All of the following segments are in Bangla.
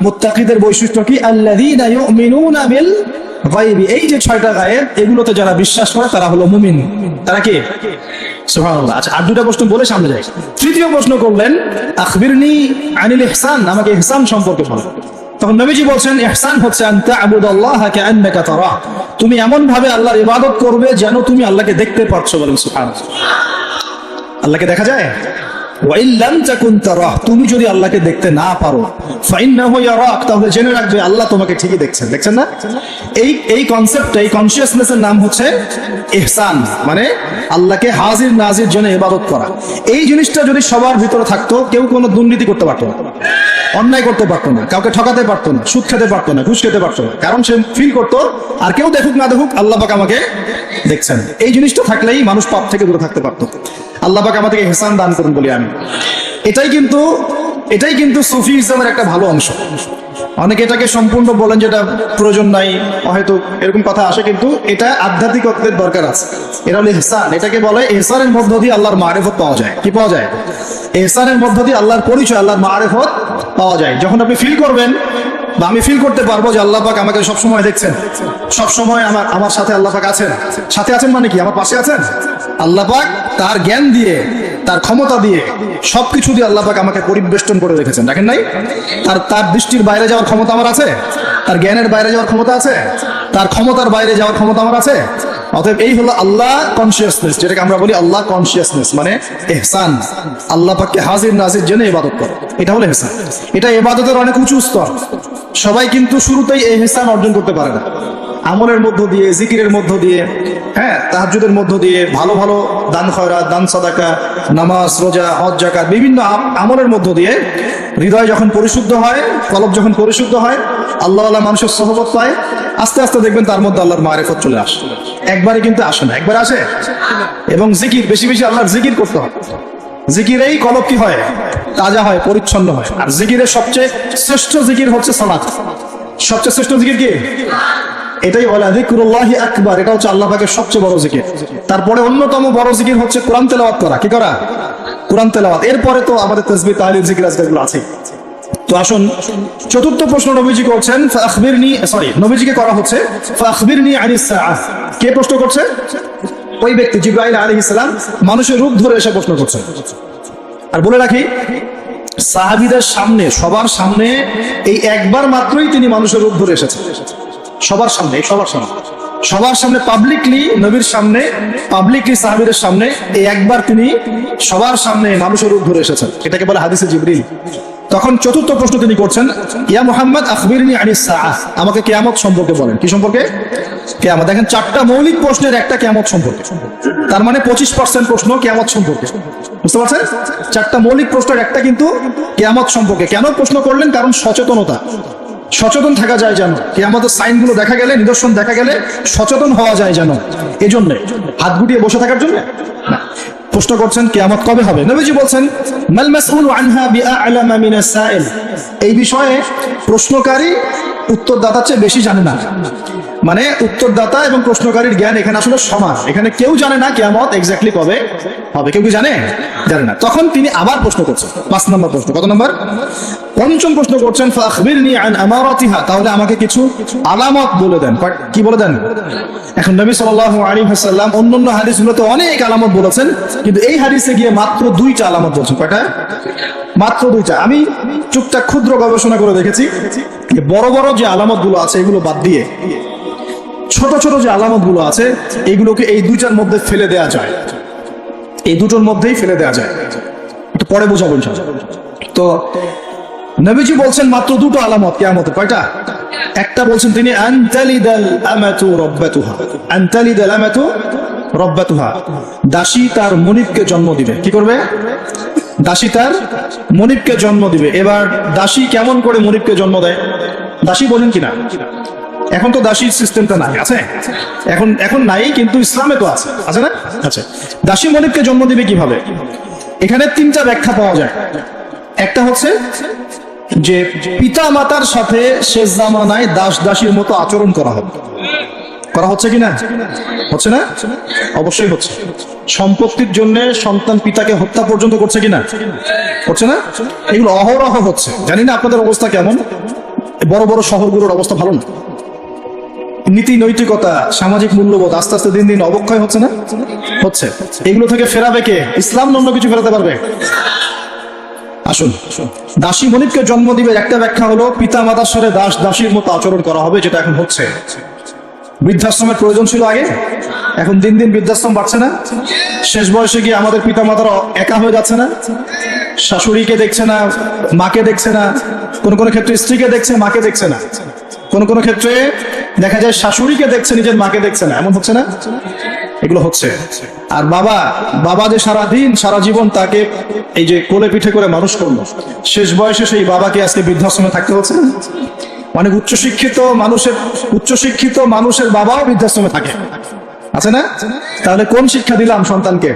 মুত্তাকিদের বৈশিষ্ট্য কি? আল্লাযীনা ইউমিনুনা বিল গায়বি, এই যে 6টা গায়েব এগুলোতে যারা বিশ্বাস করে তারা হলো মুমিন। তারা কি? সুবহানাল্লাহ। আচ্ছা, আর দুটো প্রশ্ন বলে সামনে যাই। তৃতীয় প্রশ্ন করলেন আখবিরনি আনিল ইহসান, আমাকে ইহসান সম্পর্কে বলো। তখন নবীজি বলছেন ইহসান হচ্ছে আন তা'বুদাল্লাহা কাআন্নাকা তারাহ, তুমি এমন ভাবে আল্লাহর ইবাদত করবে যেন তুমি আল্লাহকে দেখতে পাচ্ছ। বলেন সুবহানাল্লাহ। আল্লাহকে দেখা যায়? ওয়াইন লাম তাকুন তারাহ, তুমি যদি আল্লাহকে দেখতে না পারো, ফাইন্নাহু ইয়ারাক, তাহলে জেনে রাখবে আল্লাহ তোমাকে ঠিকই দেখছেন। দেখছেন না? এই কনসেপ্টটা, এই কনসিয়াসনেসের নাম হচ্ছে ইহসান, মানে আল্লাহকে হাজির নাজির জন্য ইবাদত করা। এই জিনিসটা যদি সবার ভিতরে থাকতো, কেউ কোনো দুর্নীতি করতে পারতো না, অন্যায় করতে পারতো না, কাউকে ঠকাতে পারতো না, সুদ খেতে পারতো না, ঘুষ খেতে পারতো না, কারণ সে ফিল করতো আর কেউ দেখুক না দেখুক আল্লাহ পাক আমাকে দেখছেন। এই জিনিসটা থাকলেই মানুষ পাপ থেকে দূরে থাকতে পারতো। আল্লাহ পাক আমাদেরকে ইহসান দান করুন বলি আমি। এটাই কিন্তু সুফি ইসলামের একটা ভালো অংশ। অনেকে এটাকে সম্পূর্ণ বলেন যেটা প্রয়োজন নাই, হয়তো এরকম কথা আসে, কিন্তু এটা আধ্যাত্মিকত্বের দরকার আছে। এটা হলো ইহসান। এটাকে বলে ইহসানের মধ্য দিয়ে আল্লাহর মারিফত পাওয়া যায়। কি পাওয়া যায়? ইহসানের মধ্য দিয়ে আল্লাহর পরিচয়, আল্লাহর মারিফত পাওয়া যায়। যখন আপনি ফিল করবেন বা আমি ফিল করতে পারবো যে আল্লাহ পাক আমাকে সবসময় দেখছেন, সবসময় আমার সাথে আল্লাহ পাক আছেন। সাথে আছেন মানে কি? আমার পাশে আছেন। আল্লাহ পাক তার জ্ঞান দিয়ে, তার ক্ষমতা দিয়ে, সবকিছু দিয়ে আল্লাহ পাক আমাকে পরিবেষ্টন করে রেখেছেন। দেখেন নাই? তার দৃষ্টির বাইরে যাওয়ার ক্ষমতা আমার আছে, তার জ্ঞানের বাইরে যাওয়ার ক্ষমতা আছে, তার ক্ষমতার বাইরে যাওয়ার ক্ষমতা আমার আছে। অতএব এই হলো আল্লাহ কনসিয়াসনেস, যেটাকে আমরা বলি আল্লাহ কনসিয়াসনেস, মানে ইহসান। আল্লাহ পাককে হাজির নাজির জেনে ইবাদত করা, এটা হলো ইহসান। এটা ইবাদতের অনেক উঁচু স্তর। সবাই কিন্তু শুরুতেই এই ইহসান অর্জন করতে পারে না। আমলের মধ্য দিয়ে, জিকিরের মধ্য দিয়ে, হ্যাঁ, তাহাজ্জুদের মধ্য দিয়ে, ভালো ভালো দান খয়রাত, দান সাদাকা, নামাজ, রোজা, হজ, যাকাত, বিভিন্ন আমলের মধ্য দিয়ে হৃদয় যখন পরিশুদ্ধ হয়, কলব যখন পরিশুদ্ধ হয়, আল্লাহ আল্লাহ মানুষের সহবত পায়, আস্তে আস্তে দেখবেন তার মধ্যে আল্লাহর মারিফত চলে আসে। একবারে কিন্তু আসে না, একবার আসে। এবং জিকির, বেশি বেশি আল্লাহর জিকির করতে হয়। জিকিরেই কলব কি হয়? তাজা হয়, পরিচ্ছন্ন হয়। আর জিকিরের সবচেয়ে শ্রেষ্ঠ জিকির হচ্ছে সালাত। সবচেয়ে শ্রেষ্ঠ জিকির কি? এটাই বলে যিকরুল্লাহি আকবার, এটা হচ্ছে আল্লাহ পাকের সবচেয়ে বড় জিকির। তারপরে অন্যতম বড় জিকির হচ্ছে কোরআন তেলাওয়াত করা। কি করা? কোরআন তেলাওয়াত। এরপরে তো আমাদের তাসবিহ, তাহলিল, জিকির, আজকারগুলো আছে। তো আসুন, চতুর্থ প্রশ্ন নবীজি করছেন নবীজিকে করা হচ্ছে ফাখবিরনি আনিস সাআহ। কে প্রশ্ন করছে? ওই ব্যক্তি জিবরাইল আলাইহিস সালাম মানুষের রূপ ধরে এসে প্রশ্ন করছেন। আর বলে রাখি, সাহাবীদের সামনে, সবার সামনে এই একবার মাত্রই তিনি মানুষের রূপ ধরে এসেছেন। সবার সামনে, সবার সামনে পাবলিকলি, নবীর সামনে পাবলিকলি, সাহাবীদের সামনে এই একবার তিনি সবার সামনে মানুষের রূপ ধরে এসেছেন। এটাকে বলে হাদিসে জিবরিল। তখন চতুর্থ প্রশ্ন তিনি করছেন, ইয়া মুহাম্মদ আখবিরনি আনিস সাআহ, আমাকে কিয়ামত সম্পর্কে বলেন। কি সম্পর্কে? কিয়ামত। দেখেন, 4টা মৌলিক প্রশ্নের একটা কিয়ামত সম্পর্কে, তার মানে 25% প্রশ্ন কিয়ামত সম্পর্কে। বুঝতে পারছেন? 4টা মৌলিক প্রশ্নের একটা কিন্তু কিয়ামত সম্পর্কে। কেন প্রশ্ন করলেন? কারণ সচেতন থাকা যায় যেন, কিয়ামতের সাইনগুলো দেখা গেলে, নিদর্শন দেখা গেলে সচেতন হওয়া যায় যেন। এজন্য হাত গুটিয়ে বসে থাকার জন্য না। প্রশ্ন করছেন কিয়ামত কবে হবে। নবীজি বলছেন মাল মাসউলু আনহা বিআ'লামা মিনাস সাইল, এই বিষয়ে প্রশ্নকারী উত্তরদাতার চেয়ে বেশি জানে না। মানে উত্তরদাতা এবং প্রশ্নকারীর জ্ঞান এখানে আসলে সমান। এখানে কেউ জানে না কিয়ামত এক্স্যাক্টলি কবে হবে। কেউ কি জানে না। তখন তিনি আবার প্রশ্ন করছেন, 5 নম্বর প্রশ্ন। কত নম্বর? 5ম প্রশ্ন করছেন ফাখবিরনি আন আমারাতিহা, তাহলে আমাকে কিছু আলামত বলে দেন। কি বলে দেন? এখন নবী সাল্লাল্লাহু আলাইহি ওয়াসাল্লাম অন্যান্য হাদিসগুলোতে অনেক আলামত বলেছেন, কিন্তু এই হাদিসে গিয়ে মাত্র 2টা আলামত বলছেন। কয়টা? মাত্র 2টা। আমি টুকটাক ক্ষুদ্র গবেষণা করে দেখেছি, বড় বড় যে আলামতগুলো আছে এগুলো বাদ দিয়ে ছোট ছোট যে আলামতগুলো আছে এইগুলোকে এই 2টার মধ্যে ফেলে দেওয়া যায়। এই 2টোর মধ্যেই ফেলে দেওয়া যায়। একটু পরে বোঝাবো ইনশাআল্লাহ। তো নবীজি বলছেন মাত্র 2টো আলামত কিয়ামতের। কয়টা? একটা বলছেন তিনি আনতালিদাল আমাতু রাব্বাতুহা, আনতালিদাল আমাতু রাব্বাতুহা, দাসী তার মনিবকে জন্ম দিবে। কি করবে? দাসী তার মনিবকে জন্ম দিবে। এবার দাসী কেমন করে মনিবকে জন্ম দেয়? দাসী বলেন কিনা? এখন তো দাসীর সিস্টেমটা নাই, আছে? এখন নাই, কিন্তু ইসলামে তো আছে, আছে না? আচ্ছা, দাসী মনিবকে জন্ম দিবে কিভাবে? এখানে 3টা ব্যাখ্যা পাওয়া যায়। একটা হচ্ছে যে পিতা মাতার সাথে শেষ জামানায় দাস দাসীর মতো আচরণ করা হবে। করা হচ্ছে কিনা? হচ্ছে না? অবশ্যই হচ্ছে। সম্পত্তির জন্য সন্তান পিতাকে হত্যা পর্যন্ত করছে কিনা? করছে না? এগুলো অহরহ হচ্ছে। জানি না আপনাদের অবস্থা কেমন, বড় বড় শহরগুলোর অবস্থা ভালো না। নীতি নৈতিকতা, সামাজিক মূল্যবোধ আস্তে আস্তে দিন দিন অবক্ষয় হচ্ছে না? হচ্ছে। এগুলো থেকে ফেরাবে কে? ইসলাম অন্য কিছু ফেরাতে পারবে? আসুন, দাসী মনিবকে জন্ম দিবে একটা ব্যাখ্যা হলো পিতা মাতার সাথে দাস দাসীর মতো আচরণ করা হবে, যেটা এখন হচ্ছে। বৃদ্ধাশ্রমের প্রয়োজন ছিল আগে, এখন দিন দিন বৃদ্ধাশ্রম বাড়ছে না? শেষ বয়সে গিয়ে আমাদের পিতা মাতারা একা হয়ে যাচ্ছে না? শাশুড়িকে দেখছে না, মাকে দেখছে না, কোন কোন ক্ষেত্রে স্ত্রীকে দেখছে, মাকে দেখছে না, কোন কোন ক্ষেত্রে দেখা যায় শাশুড়িকে দেখছে, নিজের মাকে দেখছে না, এমন হচ্ছে না? এগুলো হচ্ছে। আর বাবা যে সারাদিন সারা জীবন তাকে এই যে কোলে পিঠে করে মানুষ করলো, শেষ বয়সে সেই বাবাকে আজকে বৃদ্ধাশ্রমে থাকতে হচ্ছে। অনেক উচ্চশিক্ষিত মানুষের বাবাও বৃদ্ধাশ্রমে থাকে, আছে না? তাহলে কোন শিক্ষা দিলাম সন্তানকে?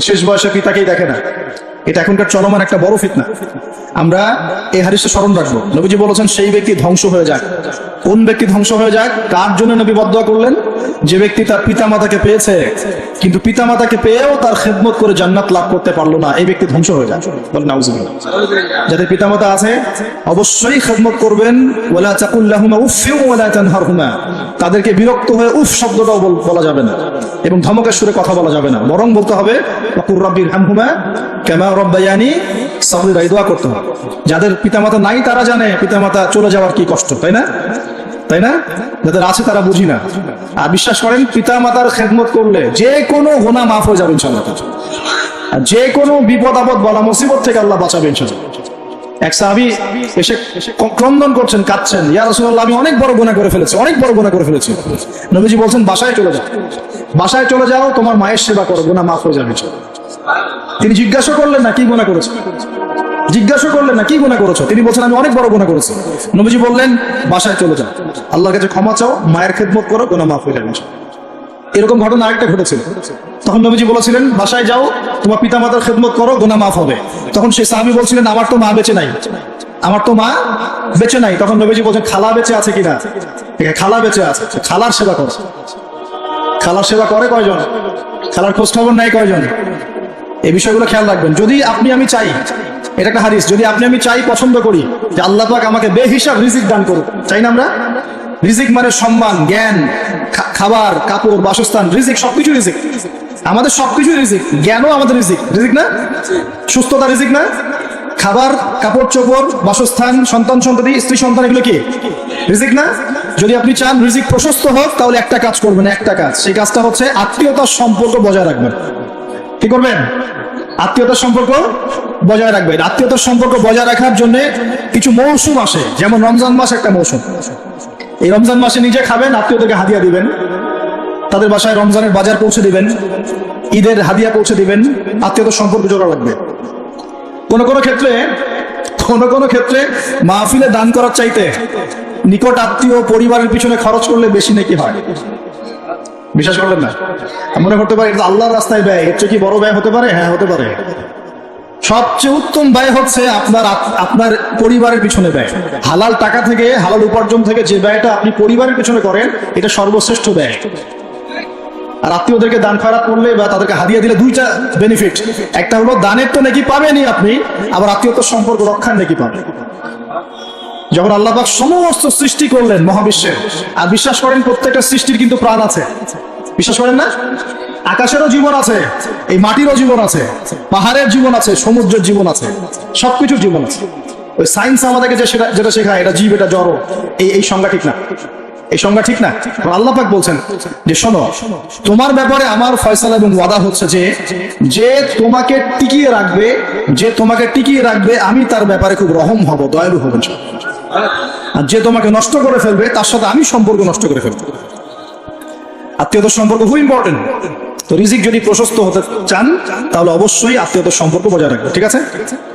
শেষ বয়সে পিতাকেই দেখে না। এটা এখনকার চলমান একটা বড় ফিতনা। আমরা এই হাদিসে স্মরণ রাখবো, নবীজি বলেছেন সেই ব্যক্তি ধ্বংস হয়ে যাক। কোন ব্যক্তি ধ্বংস হয়ে যাক? কার জন্য নবী বদদোয়া করলেন? যে ব্যক্তি তার পিতামাতাকে পেয়েছে কিন্তু পিতামাতাকে পেয়েও তার খেদমত করে জান্নাত লাভ করতে পারলো না, এই ব্যক্তি ধ্বংস হয়ে যাক। বলেন নাউজুবিল্লাহ। যাদের পিতামাতা আছে অবশ্যই খেদমত করবেন। ওয়ালা তাকুল লাহুমা উফফিন ওয়ালা তানহারহুমা, তাদেরকে বিরক্ত হয়ে উফ শব্দটাও বলা যাবে না এবং ধমকের সুরে কথা বলা যাবে না, বরং বলতে হবে ওয়াকুর রাব্বিরহামহুমা কামা রাব্বায়ানি সগীরা, এই দোয়া করতে হবে। যাদের পিতামাতা নাই তারা জানে পিতামাতা চলে যাওয়ার কি কষ্ট, তাই না? যাদের আছে তারা বুঝি না। আর বিশ্বাস করেন পিতা মাতার খেদমত করলে যে কোনো গুনাহ মাফ হয়ে যাবে ইনশাআল্লাহ, আর যে কোনো বিপদ আপদ বলা মুসিবত থেকে আল্লাহ বাঁচাবে ইনশাআল্লাহ। এক সাহাবী এসে ক্রন্দন করছেন, কাঁদছেন, ইয়া রাসূলুল্লাহ আমি অনেক বড় গুনাহ করে ফেলেছি। নবীজি বলছেন বাসায় চলে যাও, তোমার মায়ের সেবা করো, গুনাহ মাফ হয়ে যাবে ইনশাআল্লাহ। তিনি জিজ্ঞাসা করলেন না কি গুনাহ করেছো, তিনি বলছেন আমি অনেক বড় গুনাহ করেছি। নবীজি বললেন বাসায় চলে যাও, আল্লাহর কাছে ক্ষমা চাও, মায়ের খেদমত করো, গুনাহ মাফ হয়ে যাবে। এরকম ঘটনা আরেকটা ঘটেছিল। তখন নবীজি বলেছিলেন বাসায় যাও, তোমার পিতামাতার খেদমত করো, গুনাহ মাফ হবে। তখন সেই সাহাবী বলছিলেন আমার তো মা বেঁচে নাই। তখন নবীজি বলছেন খালা বেঁচে আছে কিনা? খালা বেঁচে আছে, খালার সেবা করো। খালার সেবা করে কয়জন? খালার খোঁজ খবর নেয় কয়জন? এই বিষয়গুলো খেয়াল রাখবেন। যদি আমি চাই, এটা একটা হাদিস, যদি আমি চাই, পছন্দ করি যে আল্লাহ পাক আমাকে বেহিসাব রিজিক দান করুক, চাই না আমরা? রিজিক মানে সম্মান, জ্ঞান, খাবার, কাপড়, বাসস্থান, রিজিক, সবকিছু রিজিক। আমাদের সবকিছু রিজিক, জ্ঞানও আমাদের রিজিক না? সুস্থতা রিজিক না? খাবার, কাপড় চোপড়, বাসস্থান, সন্তান সন্ততি, স্ত্রী সন্তান, এগুলো কি রিজিক না? যদি আপনি চান রিজিক প্রশস্ত হোক তাহলে একটা কাজ করবেন, সেই কাজটা হচ্ছে আত্মীয়তার সম্পর্ক বজায় রাখবেন। কি করবেন? আত্মীয়তার সম্পর্ক বজায় রাখবেন। আত্মীয়তার সম্পর্ক বজায় রাখার জন্য কিছু মৌসুম আসে, যেমন রমজান মাস একটা মৌসুম। এই রমজান মাসে নিজে খাবেন, আত্মীয়দেরকে হাদিয়া দিবেন, তাদের বাসায় রমজানের বাজার পৌঁছে দিবেন, ঈদের হাদিয়া পৌঁছে দিবেন, আত্মীয়তার সম্পর্ক জোড়া রাখবে। কোন কোন ক্ষেত্রে মাহফিলে দান করার চাইতে নিকট আত্মীয় পরিবারের পিছনে খরচ করলে বেশি নাকি হয়। বিশ্বাস করবেন না? মনে করতে পারে এটা আল্লাহর রাস্তায় ব্যয়, এর চেয়ে কি বড় ব্যয় হতে পারে? হ্যাঁ, হতে পারে। সবচেয়ে উত্তম ব্যয় হচ্ছে আপনার পরিবারের পিছনে ব্যয়। হালাল টাকা থেকে, হালাল উপার্জন থেকে যে ব্যয়টা আপনি পরিবারের পিছনে করেন, এটা সর্বশ্রেষ্ঠ ব্যয়। আর আত্মীয়দেরকে দান খয়রাত করলে বা তাদেরকে হাদিয়া দিলে দুইটা বেনিফিট। একটা হলো দানের তো নাকি পাবেনই আপনি, আবার আত্মীয়তার সম্পর্ক রক্ষার নাকি পাবেন। যখন আল্লাহ পাক সমস্ত সৃষ্টি করলেন মহাবিশ্বের, আর বিশ্বাস করেন প্রত্যেকটা সৃষ্টির কিন্তু প্রাণ আছে, বিশ্বাস করেন না? আকাশেরও জীবন আছে, এই মাটিরও জীবন আছে, পাহাড়ের জীবন আছে, সমুদ্রের জীবন আছে, সবকিছুর জীবন আছে। ওই সায়েন্স আমাদেরকে যেটা শেখায় এটা জীব, এটা জড়, এই সংজ্ঞা ঠিক না। এই সংজ্ঞা ঠিক না। আল্লাহ পাক বলছেন যে শোনো, তোমার ব্যাপারে আমার ফয়সালা এবং ওয়াদা হচ্ছে যে তোমাকে টিকিয়ে রাখবে আমি তার ব্যাপারে খুব রহম হব, দয়ালু হব। আর যে তোমাকে নষ্ট করে ফেলবে তার সাথে আমি সম্পর্ক নষ্ট করে ফেলবো। আত্মীয়তার সম্পর্ক খুব ইম্পর্টেন্ট। তো রিজিক যদি প্রশস্ত হতে চান তাহলে অবশ্যই আত্মীয়তার সম্পর্ক বজায় রাখবে, ঠিক আছে?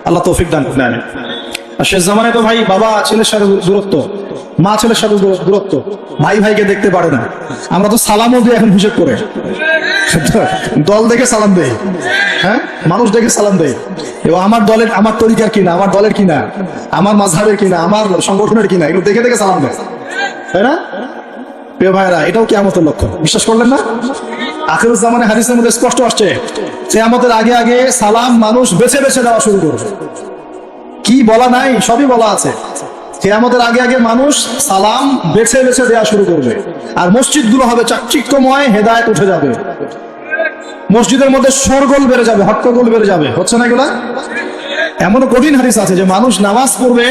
আল্লাহ তৌফিক দান করেন। আর শেষ জামানায় তো ভাই বাবা ছেলের সাথে দূরত্ব, মা ছেলের সাথে দূরত্ব, ভাই ভাইকে দেখতে পারে না। আমরা তো সালামও দিই এখন হিসেব করে, দল দেখে সালাম দেয়, হ্যাঁ, মানুষ দেখে সালাম দেয়। এবং আমার তরিকার কিনা, আমার দলের কিনা, আমার মাযহাবের কিনা, আমার সংগঠনের কিনা, এগুলো দেখে দেখে সালাম দেয়, তাই না? প্রিয় ভাইরা, এটাও কিয়ামতের লক্ষণ। বিশ্বাস করলেন না? আখিরুজ জামানে হাদিসের মধ্যে স্পষ্ট আসছে, কিয়ামতের আগে সালাম মানুষ বেছে বেছে দেওয়া শুরু করবে। কি বলা নাই সবই বলা আছে। কিয়ামতের আগে আগে মানুষ সালাম বেছে বেছে দেওয়া শুরু করবে, আর মসজিদগুলো হবে চাকচিক্যময়, হেদায়েত উঠে যাবে, মসজিদের মধ্যে শোরগোল বেড়ে যাবে, হট্টগোল বেড়ে যাবে। হচ্ছে না এগুলা? এমনও কঠিন হাদিস আছে যে মানুষ নামাজ পড়বে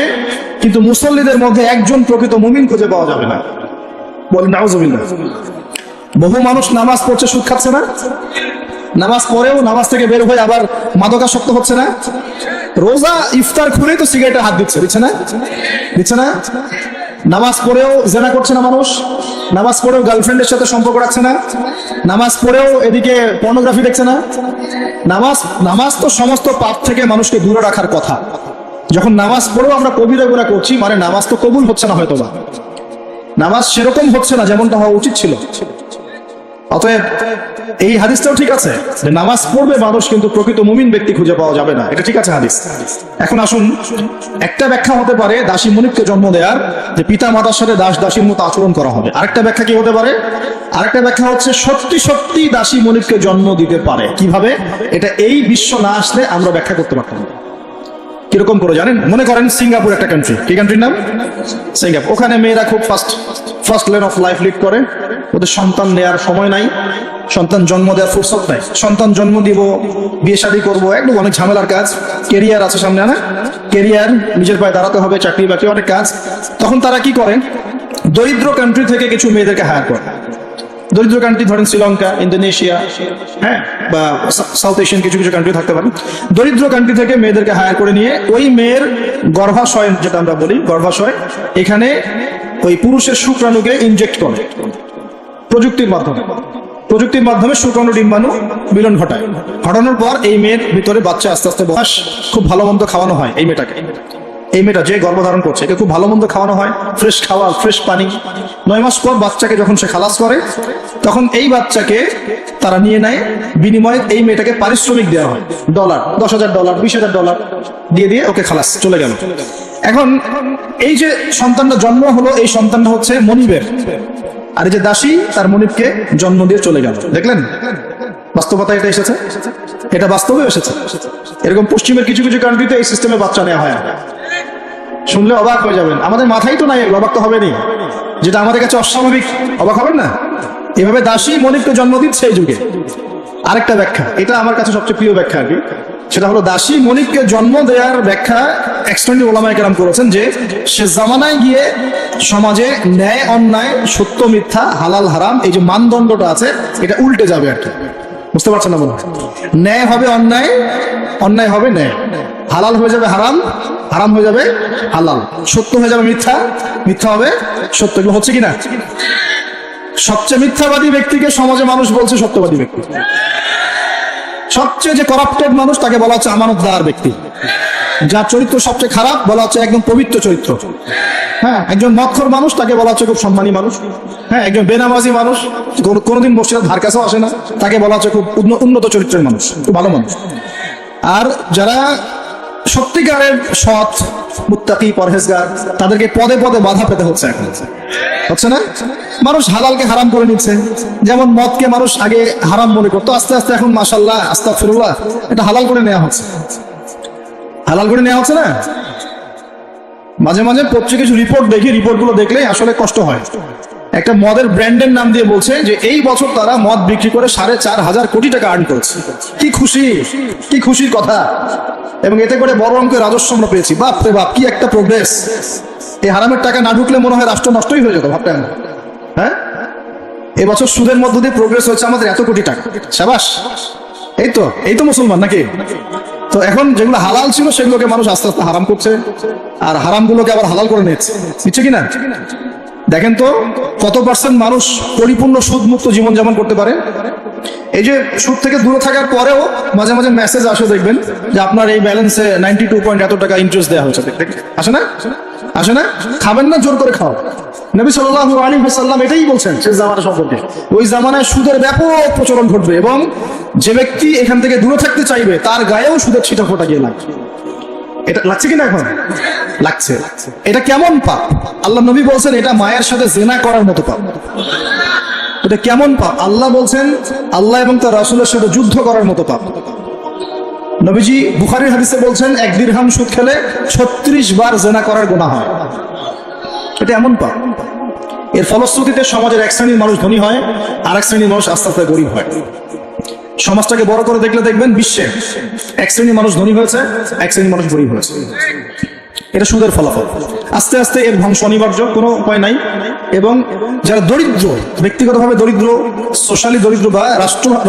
কিন্তু মুসল্লিদের মধ্যে একজন প্রকৃত মুমিন খুঁজে পাওয়া যাবে না। বলেন নাউজুবিল্লাহ। বহু মানুষ নামাজ পড়ছে, সুদ খাচ্ছে না? নামাজ পড়েও নামাজ থেকে বের হয়ে আবার মাদকাসক্ত হচ্ছে না? রোজা ইফতার খুলে তো সিগারেটে হাত দিচ্ছে, দিচ্ছে না? দিচ্ছে না? নামাজ পড়েও জেনা করছে না মানুষ? নামাজ পড়েও গার্লফ্রেন্ডের সাথে সম্পর্ক রাখছে না? নামাজ পড়েও এদিকে পর্নোগ্রাফি দেখছে না? নামাজ তো সমস্ত পাপ থেকে মানুষকে দূরে রাখার কথা। যখন নামাজ পড়েও আমরা কবিরা গুনাহ করছি, মানে নামাজ তো কবুল হচ্ছে না, হয়তো বা নামাজ সেরকম হচ্ছে না যেমনটা হওয়া উচিত ছিল। অতএব এই হাদিসটাও ঠিক আছে যে নামাজ পড়বে মানুষ কিন্তু প্রকৃত মুমিন ব্যক্তি খুঁজে পাওয়া যাবে না, এটা ঠিক আছে হাদিস। এখন আসুন, একটা ব্যাখ্যা হতে পারে দাসী মনিবকে জন্ম দেওয়ার, যে পিতা মাতার সাথে দাস দাসীর মতো আচরণ করা হবে। আরেকটা ব্যাখ্যা কি হতে পারে? আরেকটা ব্যাখ্যা হচ্ছে সত্যি সত্যি দাসী মনিবকে জন্ম দিতে পারে। কিভাবে? এটা এই বিশ্ব না আসলে আমরা ব্যাখ্যা করতে পারতাম না। কিরকম করে জানেন? মনে করেন সিঙ্গাপুর একটা কান্ট্রি, কি কান্ট্রির নাম? সিঙ্গাপুর। ওখানে মেয়েরা খুব first lane of life lead করে, ওদের সন্তান নেওয়ার সময় নাই, সন্তান জন্ম দেওয়ার ফুরসত নাই। সন্তান জন্ম দিব, বিয়ে শাদী করবো, একদম অনেক ঝামেলার কাজ, কেরিয়ার আছে সামনে, না কেরিয়ার, নিজের পায়ে দাঁড়াতে হবে, চাকরি বাকরি, অনেক কাজ। তখন তারা কি করেন? দরিদ্র কান্ট্রি থেকে কিছু মেয়েদেরকে হায়ার করে। দরিদ্র কান্ট্রি ধরেন শ্রীলঙ্কা, ইন্দোনেশিয়া, হ্যাঁ, বা সাউথ এশিয়ান কিছু কিছু কান্ট্রি থাকতে পারে। দরিদ্র কান্ট্রি থেকে মেয়েদেরকে হায়ার করে নিয়ে ওই মেয়ের গর্ভাশয়, যেটা আমরা বলি গর্ভাশয়, এখানে ওই পুরুষের শুক্রাণুকে ইনজেক্ট করে প্রযুক্তির মাধ্যমে শুক্রাণু ডিম্বাণু মিলন ঘটানোর পর এই মেয়ের ভিতরে বাচ্চা আস্তে আস্তে বয়স, খুব ভালো মন্দ খাওয়ানো হয় এই মেয়েটা যে গর্ভধারণ করছে, একে খুব ভালো মন্দ খাওয়ানো হয়, ফ্রেশ খাওয়া, ফ্রেশ পানি। 9 মাস পর বাচ্চাকে যখন সে খালাস করে, তখন এই বাচ্চাকে তারা নিয়ে নেয়, বিনিময়ে এই মেয়েটাকে পারিশ্রমিক দেওয়া হয়, $, $10,000, $20,000 দিয়ে ওকে খালাস, চলে গেল। এখন এই যে সন্তানটা জন্ম হলো, এই সন্তানটা হচ্ছে মনিবের, আর এই যে দাসী তার মনিবকে জন্ম দিয়ে চলে গেল। দেখলেন বাস্তবতা এটা এসেছে, এটা বাস্তবে এসেছে। এরকম পশ্চিমের কিছু কিছু কান্ট্রিতে এই সিস্টেমে বাচ্চা নেওয়া হয়। শুনলে অবাক হয়ে যাবেন, আমাদের মাথায় তো নাই, অবাক তো হবেনি, যেটা আমাদের কাছে অস্বাভাবিক, অবাক হবেন না? এভাবে দাসী মনিবকে জন্ম দিচ্ছে এই যুগে। আরেকটা ব্যাখ্যা, এটা আমার কাছে সবচেয়ে প্রিয় ব্যাখ্যা আর কি, সেটা হলো দাসী মনিবকে জন্ম দেওয়ার ব্যাখ্যা এক্সটেন্ডেড ওলামায়ে কেরাম করেছেন যে সে জামানায় গিয়ে সমাজে ন্যায় অন্যায়, সত্য মিথ্যা, হালাল হারাম, এই যে মানদণ্ডটা আছে এটা উল্টে যাবে আর কি। বুঝতে পারছেন না? মনে হয় ন্যায় হবে অন্যায়, অন্যায় হবে ন্যায়, হালাল হয়ে যাবে হারাম, হারাম হয়ে যাবে হালাল, সত্য হয়ে যাবে মিথ্যা, মিথ্যা হবে সত্য। এগুলো হচ্ছে কিনা? সবচেয়ে মিথ্যাবাদী ব্যক্তিকে সমাজে মানুষ বলছে সত্যবাদী ব্যক্তি। সবচেয়ে যে করাপ্টেড মানুষ তাকে বলা হচ্ছে আমানতদার ব্যক্তি। যার চরিত্র সবচেয়ে খারাপ বলা হচ্ছে একদম পবিত্র চরিত্র। হ্যাঁ, একজন মদখোর মানুষ তাকে বলা হচ্ছে খুব সম্মানী মানুষ। হ্যাঁ, একজন বেনামাজি মানুষ, কোনোদিন মসজিদের ধার কাছেও আসে না, তাকে বলা হচ্ছে খুব উন্নত চরিত্রের মানুষ, খুব ভালো মানুষ। আর যারা সত্যিকারের সৎ, মুত্তাকি, পরহেজগার, তাদেরকে পদে পদে বাধা পেতে হচ্ছে এখন, হচ্ছে না? মানুষ হালালকে হারাম করে নিচ্ছে। যেমন মদকে মানুষ আগে হারাম মনে করতো, আস্তে আস্তে এখন মাশাআল্লাহ, আস্তাগফিরুল্লাহ, এটা হালাল করে নেওয়া হচ্ছে, হালাল করে নেওয়া হচ্ছে না? মাঝে মাঝে পত্রিকা কিছু রিপোর্ট দেখি, রিপোর্টগুলো দেখলে আসলে কষ্ট হয়। একটা মদের ব্র্যান্ডের নাম দিয়ে বলছে যে এই বছর তারা মদ বিক্রি করে 4,500 কোটি টাকা আর্ন করেছে। কি খুশি, কি খুশির কথা! এবং এতে করে বড় অঙ্কের রাজস্ব আমরা পেয়েছি। বাপ রে বাপ, কি একটা প্রোগ্রেস! এই হারামের টাকা না ঢুকলে মনে হয় রাষ্ট্র নষ্টই হয়ে যেত, ভাবতেন? হ্যাঁ, এবছর সুদের মধ্য দিয়ে প্রোগ্রেস হয়েছে আমাদের এত কোটি টাকা, শাবাশ! এই তো মুসলমান নাকি? তো এখন যেগুলো হালাল ছিল সেগুলোকে মানুষ আস্তে আস্তে হারাম করছে, আর হারামগুলোকে আবার হালাল করে নিচ্ছে কিনা? দেখেন তো কত % মানুষ পরিপূর্ণ সুদ মুক্ত জীবনযাপন করতে পারে। এই যে সুদ থেকে দূরে থাকার পরেও মাঝে মাঝে মেসেজ আসে, দেখবেন যে আপনার এই ব্যালেন্সে 92 পয়েন্ট এত টাকা ইন্টারেস্ট দেওয়া হয়েছে। আসে না? আসে না? খাবেন না, জোর করে খাও। নবী সাল্লাল্লাহু আলাইহি ওয়াসাল্লাম এটাই বলছেন সে জামানা সম্পর্কে। ওই জামানায় সুদের ব্যাপক প্রচলন ঘটবে এবং যে ব্যক্তি এখান থেকে দূরে থাকতে চাইবে তার গায়েও সুদের ছিটা ফোটা গিয়ে লাগবে। এটা লাগছে কিনা? এখন লাগছে। এটা কেমন পাপ? আল্লাহ নবী বলছেন এটা মায়ের সাথে জিনা করার মতো পাপ। এটা কেমন পাপ? আল্লাহ বলছেন আল্লাহ এবং তার রাসূলের সাথে যুদ্ধ করার মতো পাপ। নবীজি বুখারীর হাদিসে বলছেন 1 দিরহাম সুদ খেলে 36 বার জিনা করার গুনাহ হয়। এটা এমন পাপ। এর ফলশ্রুতিতে সমাজের এক শ্রেণীর মানুষ ধনী হয়, আর এক শ্রেণীর মানুষ আস্তে আস্তে গরিব হয়। সমাজটাকে বড় করে দেখলে দেখবেন বিশ্বে এক শ্রেণীর মানুষ ধনী হয়েছে, এক শ্রেণীর মানুষ গরিব হয়েছে। এটা সুদের ফলাফল। আস্তে আস্তে এর ধ্বংস অনিবার্য, কোনো উপায় নাই। এবং যারা দরিদ্র, ব্যক্তিগতভাবে দরিদ্র, সোশ্যালি দরিদ্র বা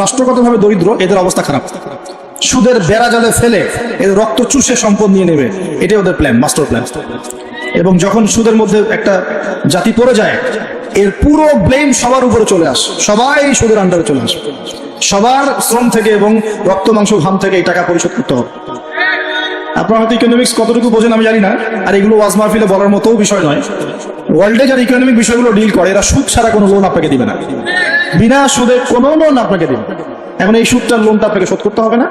রাষ্ট্রগতভাবে দরিদ্র, এদের অবস্থা খারাপ। সুদের বেড়া জালে ফেলে এদের রক্ত চুষে সম্পদ নিয়ে নেবে, এটাই ওদের প্ল্যান, মাস্টার প্ল্যান। এবং যখন সুদের মধ্যে একটা জাতি পড়ে যায়, এর পুরো ব্লেম সবার উপরে চলে আসে, সবাই সুদের আন্ডারে চলে আসে। সবার শ্রম থেকে এবং রক্ত মাংস ঘাম থেকে এই টাকা পরিশোধ করতে হবে। আপনার হয়তো ইকোনমিক্স কতটুকু বোঝেন আমি জানি না, আর এগুলো ওয়াজ মাহফিলে বলার মতো বিষয় নয়। ওয়ার্ল্ডে যারা ইকোনমিক বিষয়গুলো ডিল করে, এরা সুদ ছাড়া কোনো লোন আপনাকে দিবে না, বিনা সুদে কোনো লোন আপনাকে দিবে। এখন এই সুদটার লোনটা আপনাকে শোধ করতে হবে না?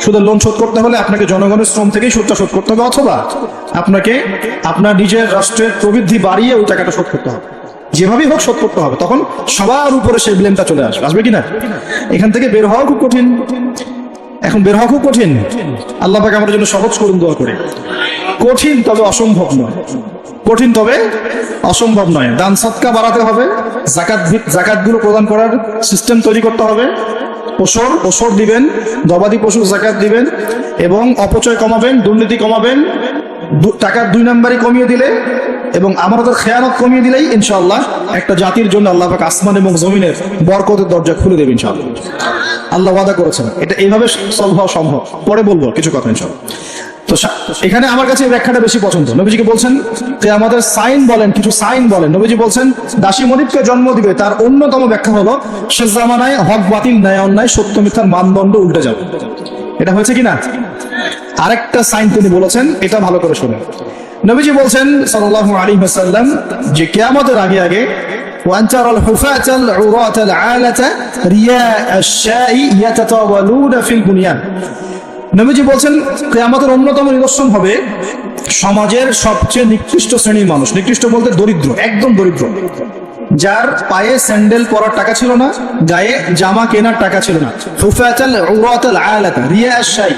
সুদের লোন শোধ করতে হলে আপনাকে জনগণের শ্রম থেকেই সুদটা শোধ করতে হবে, অথবা আপনাকে আপনার নিজের রাষ্ট্রের প্রবৃদ্ধি বাড়িয়ে ওই টাকাটা শোধ করতে হবে। যেভাবেই হোক শোধ করতে হবে। তখন সবার উপরে সেই ব্লেমটা চলে আসবে কিনা? এখান থেকে বের হওয়া খুব কঠিন। এখন বের হওয়া খুব কঠিন। আল্লাহ পাক আমাদের জন্য সহজ করুন, দোয়া করে। কঠিন তবে অসম্ভব নয়, কঠিন তবে অসম্ভব নয়। দান সদকা বাড়াতে হবে, জাকাতগুলো প্রদান করার সিস্টেম তৈরি করতে হবে। ওসর দিবেন, গবাদি পশুর জাকাত দিবেন, এবং অপচয় কমাবেন, দুর্নীতি কমাবেন। টাকার 2 নাম্বারই কমিয়ে দিলে এবং আমাদের খেয়ানত কমিয়ে দিলেই ইনশাআল্লাহ একটা জাতির জন্য আল্লাহ পাক আসমান এবং জমিনের বরকতের দরজা খুলে দেবেন ইনশাআল্লাহ। আল্লাহ ওয়াদা করেছেন। এটা এইভাবে সলভ হওয়া সম্ভব। পরে বলবো কিছু কথা ইনশাআল্লাহ। তো এখানে আমার কাছে ব্যাখ্যাটা বেশি পছন্দ। নবীজিকে বলছেন যে আমাদের সাইন বলেন, কিছু সাইন বলেন। নবীজি বলছেন দাসী মনিবকে জন্ম দিবে, তার অন্যতম ব্যাখ্যা হলো শেষ জামানায় হক বাতিল, ন্যায় অন্যায়, সত্য মিথ্যার মানদণ্ড উল্টে যাবে। এটা হয়েছে কিনা? আরেকটা সাইন তিনি বলেছেন, এটা ভালো করে শুনুন। নবীজি বলছেন সাল্লাল্লাহু আলাইহি ওয়াসাল্লাম যে কিয়ামতের আগে আগে ওয়ানতারাল হুফাতাল উরাতাল আলাতা রিয়া আশ-শাই ইয়াতাতাওয়ালুনা ফিল বুনিয়ান। নবীজি বলছেন কিয়ামতের অন্যতম নিদর্শন হবে সমাজের সবচেয়ে নিকৃষ্ট শ্রেণীর মানুষ। নিকৃষ্ট বলতে দরিদ্র, একদম দরিদ্র, যার পায়ে স্যান্ডেল পরার টাকা ছিল না, গায়ে জামা কেনার টাকা ছিল না। হুফাতাল উরাতাল আলাতা রিয়া আশ-শাই,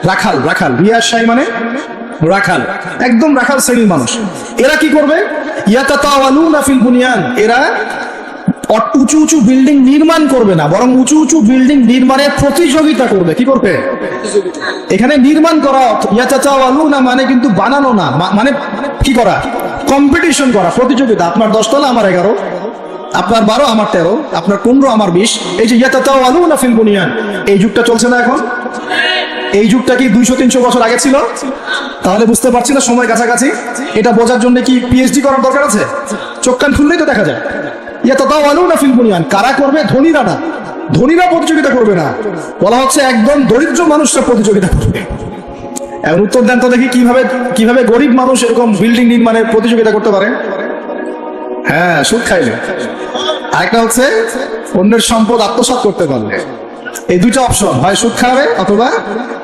রাখাল। রিয়া আশ-শাই মানে রাখাল, একদম রাখাল শ্রেণীর মানুষ। এরা কি করবে? ইয়াতাতাওয়ালুনা ফিল বুনিয়ান, এরা উঁচু উঁচু বিল্ডিং নির্মাণ করবে না, বরং উঁচু উঁচু বিল্ডিং নির্মাণের প্রতিযোগিতা করবে। কি করবে? এখানে নির্মাণ করা, ইয়াতাতাওয়ালুনা মানে কিন্তু বানানো না, মানে কি করা? কম্পিটিশন করা, প্রতিযোগিতা। আপনার 10 তলা, আমার 11, আপনার 12, আমার 13, আপনার 15, আমার 20। এই যে ইয়াতাতাওয়ালুনা ফিল বুনিয়ান, এই যুগটা চলছে না এখন? এই যুগটা কি 200-300 বছর আগে ছিল? তাহলে বুঝতে পারছি না সময় কাছাকাছি। এটা বোঝার জন্য কি পিএইচডি করার দরকার আছে? চোখ কান খুললেই তো দেখা যায়। ইয়াতাতাওয়ালুনা ফিল বুনিয়ান, কারা করবে? ধনীরা না, ধনীরা প্রতিযোগিতা করবে না, বলা হচ্ছে একদম দরিদ্র মানুষরা প্রতিযোগিতা করবে। এখন উত্তর দেন তো দেখি, কিভাবে গরিব মানুষ এরকম বিল্ডিং নির্মাণের প্রতিযোগিতা করতে পারে? হ্যাঁ, সুদ খাইলে। আরেকটা হচ্ছে অন্যের সম্পদ আত্মসাৎ করতে পারলে। এই দুইটা অপশন, হয় সুদ খাবে অথবা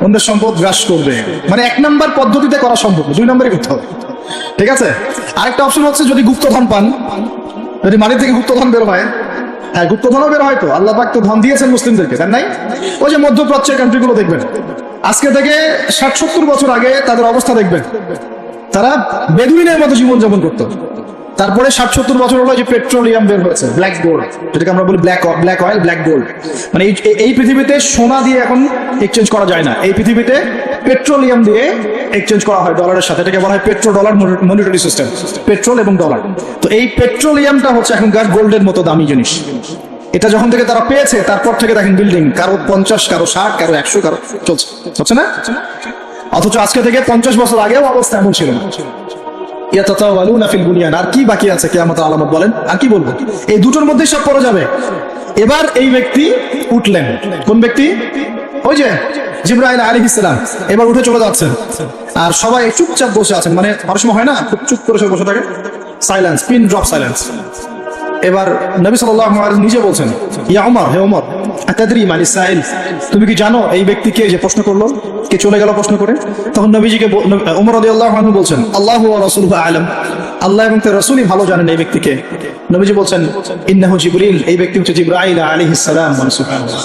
অন্যের সম্পদ গ্রাস করবে। মানে 1 নাম্বার পদ্ধতিতে করা সম্ভব, 2 নাম্বারই করতে হবে। ঠিক আছে? আরেকটা অপশন হচ্ছে যদি গুপ্তধন পান, যদি মাটি থেকে গুপ্তধন বের হয়। হ্যাঁ, গুপ্তধনও বের হয় তো, আল্লাহ পাক তো ধন দিয়েছেন মুসলিমদেরকে, তাই নাই? ওই যে মধ্যপ্রাচ্যের কান্ট্রিগুলো দেখবেন, আজকে থেকে 60-70 বছর আগে তাদের অবস্থা দেখবেন, তারা বেদুইনের মতো জীবনযাপন করতো। তারপরে 60-70 বছর হলো যে পেট্রোলিয়াম বের হয়েছে, ব্ল্যাক গোল্ড, যেটাকে আমরা বলি ব্ল্যাক অয়েল, ব্ল্যাক গোল্ড। মানে এই পৃথিবীতে সোনা দিয়ে এখন এক্সচেঞ্জ করা যায় না, এই পৃথিবীতে পেট্রোলিয়াম দিয়ে এক্সচেঞ্জ করা হয় ডলারের সাথে। এটাকে বলা হয় petro dollar monetary system, petrol এবং ডলার। তো এই পেট্রোলিয়ামটা হচ্ছে এখনকার গোল্ডের মতো দামি জিনিস। এটা যখন থেকে তারা পেয়েছে, তারপর থেকে দেখেন বিল্ডিং কারো 50, কারো 60, কারো 100, কারো চলছে না? অথচ আজকে থেকে 50 বছর আগেও অবস্থা এমন ছিল না। ইয়াতাতাওয়ালুনা ফিল বুনিয়ান। আর কি বাকি আছে কিয়ামতের আলামত বলেন? আর কি বলবো? এই দুটোর মধ্যেই সব পড়ে যাবে। এবার এই ব্যক্তি উঠলেন। কোন ব্যক্তি? ওই যে জিবরাইল আলাইহিস সালাম এবার উঠে চলে যাচ্ছেন, আর সবাই চুপচাপ বসে আছেন। মানে অনেক সময় হয় না, খুব চুপ করে সব বসে থাকে, সাইলেন্স, পিন ড্রপ সাইলেন্স। এবার নবী সাল্লাল্লাহু আলাইহি ওয়াসাল্লাম নিজে বলছেন, ইয়া ওমর, হে ওমর, আতাদরি মানি সাইল, তুমি কি জানো এই ব্যক্তি কে, যে প্রশ্ন করলো, কে চলে গেল প্রশ্ন করে? তখন নবীজিকে ওমর রাদিয়াল্লাহু আনহু বলছেন, আল্লাহু ওয়া রাসূলুহু আ'লাম, আল্লাহ এবং তার রাসূলই ভালো জানেন এই ব্যক্তিকে। নবীজি বলছেন, ইন্নাহু জিবরিল, এই ব্যক্তি হচ্ছে জিবরাইল আলাইহিস সালাম। সুবহানাল্লাহ।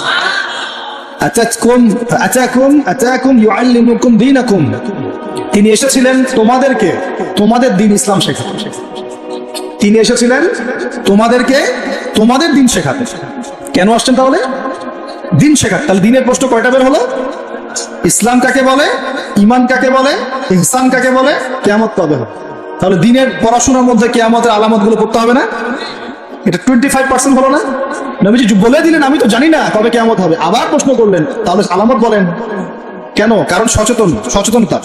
আতাকুম ইউআল্লিমুকুম দীনাকুম, তিনি এসেছিলেন তোমাদের দিন ইসলাম শেখাতে। তিনি এসেছিলেন তোমাদেরকে তোমাদের দিন শেখাতে। কেন আসছেন তাহলে? দিন শেখাতে। তাহলে দিনের প্রশ্ন কয়টা বের হলো? ইসলাম কাকে বলে, ঈমান কাকে বলে, ইহসান কাকে বলে, কিয়ামত কবে হবে। তাহলে দিনের পড়াশোনার মধ্যে কিয়ামতের আলামত গুলো পড়তে হবে না? এটা 25% হলো না? নবীজি বলে দিলেন আমি তো জানি না কবে কিয়ামত হবে, আবার প্রশ্ন করলেন তাহলে আলামত বলেন কেন? কারণ সচেতনতা।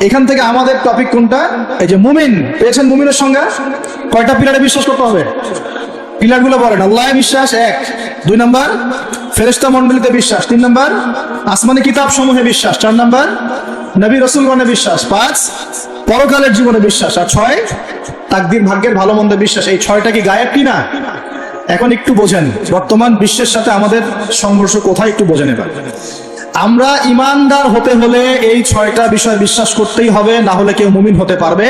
এখান থেকে আমাদের টপিক কোনটা? এই যে মুমিন পেয়েছেন, মুমিনের সংজ্ঞা কয়টা পিলারে বিশ্বাস করতে হবে? পিলার গুলো বলেন। আল্লাহ বিশ্বাস 1, 2 নাম্বার ফেরেশতা মণ্ডলীতে বিশ্বাস, 3 নাম্বার আসমানি কিতাব সমূহে বিশ্বাস, 4 নাম্বার নবী রাসূলগণে বিশ্বাস, 5 পরকালের জীবনে বিশ্বাস, আর 6 তাকদীর ভাগ্যের ভালো মন্দে বিশ্বাস। এই 6টা কি গায়েব কি না? এখন একটু বোঝেন বর্তমান বিশ্বের সাথে আমাদের সংঘর্ষ কোথায়, একটু বোঝেন এবার। আমরা ইমানদার হতে হলে এই 6টা বিষয় বিশ্বাস করতেই হবে, না হলে কেউ মুমিন হতে পারবে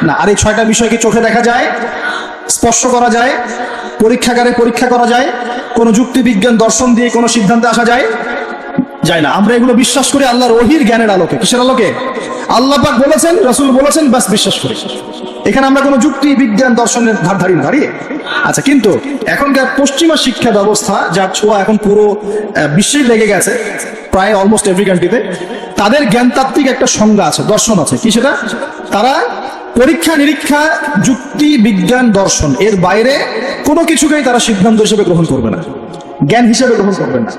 না। আর এই 6টা বিষয় কি চোখে দেখা যায়, স্পর্শ করা যায়, পরীক্ষাগারে পরীক্ষা করা যায়, কোন যুক্তি বিজ্ঞান দর্শন দিয়ে কোনো সিদ্ধান্তে আসা যায়? যায় না। আমরা এগুলো বিশ্বাস করি আল্লাহর ওহীর জ্ঞানের আলোকে। কিসের আলোকে? আল্লাহ পাক বলেছেন, রাসূল বলেছেন, বাস বিশ্বাস করি। এখানে আমরা কোনো যুক্তি বিজ্ঞান দর্শনের ধার ধারি। আচ্ছা, কিন্তু এখনকার পশ্চিমা শিক্ষা ব্যবস্থা যার ছোঁয়া এখন পুরো বিশ্বে লেগে গেছে, প্রায় অলমোস্ট এভরি কান্ট্রিতে, তাদের জ্ঞানতাত্ত্বিক একটা সংজ্ঞা আছে, দর্শন আছে। কি সেটা? তারা পরীক্ষা নিরীক্ষা যুক্তি বিজ্ঞান দর্শন এর বাইরে কোনো কিছুকেই তারা সিদ্ধান্ত হিসেবে গ্রহণ করবে না, জ্ঞান হিসেবে গ্রহণ করবে না।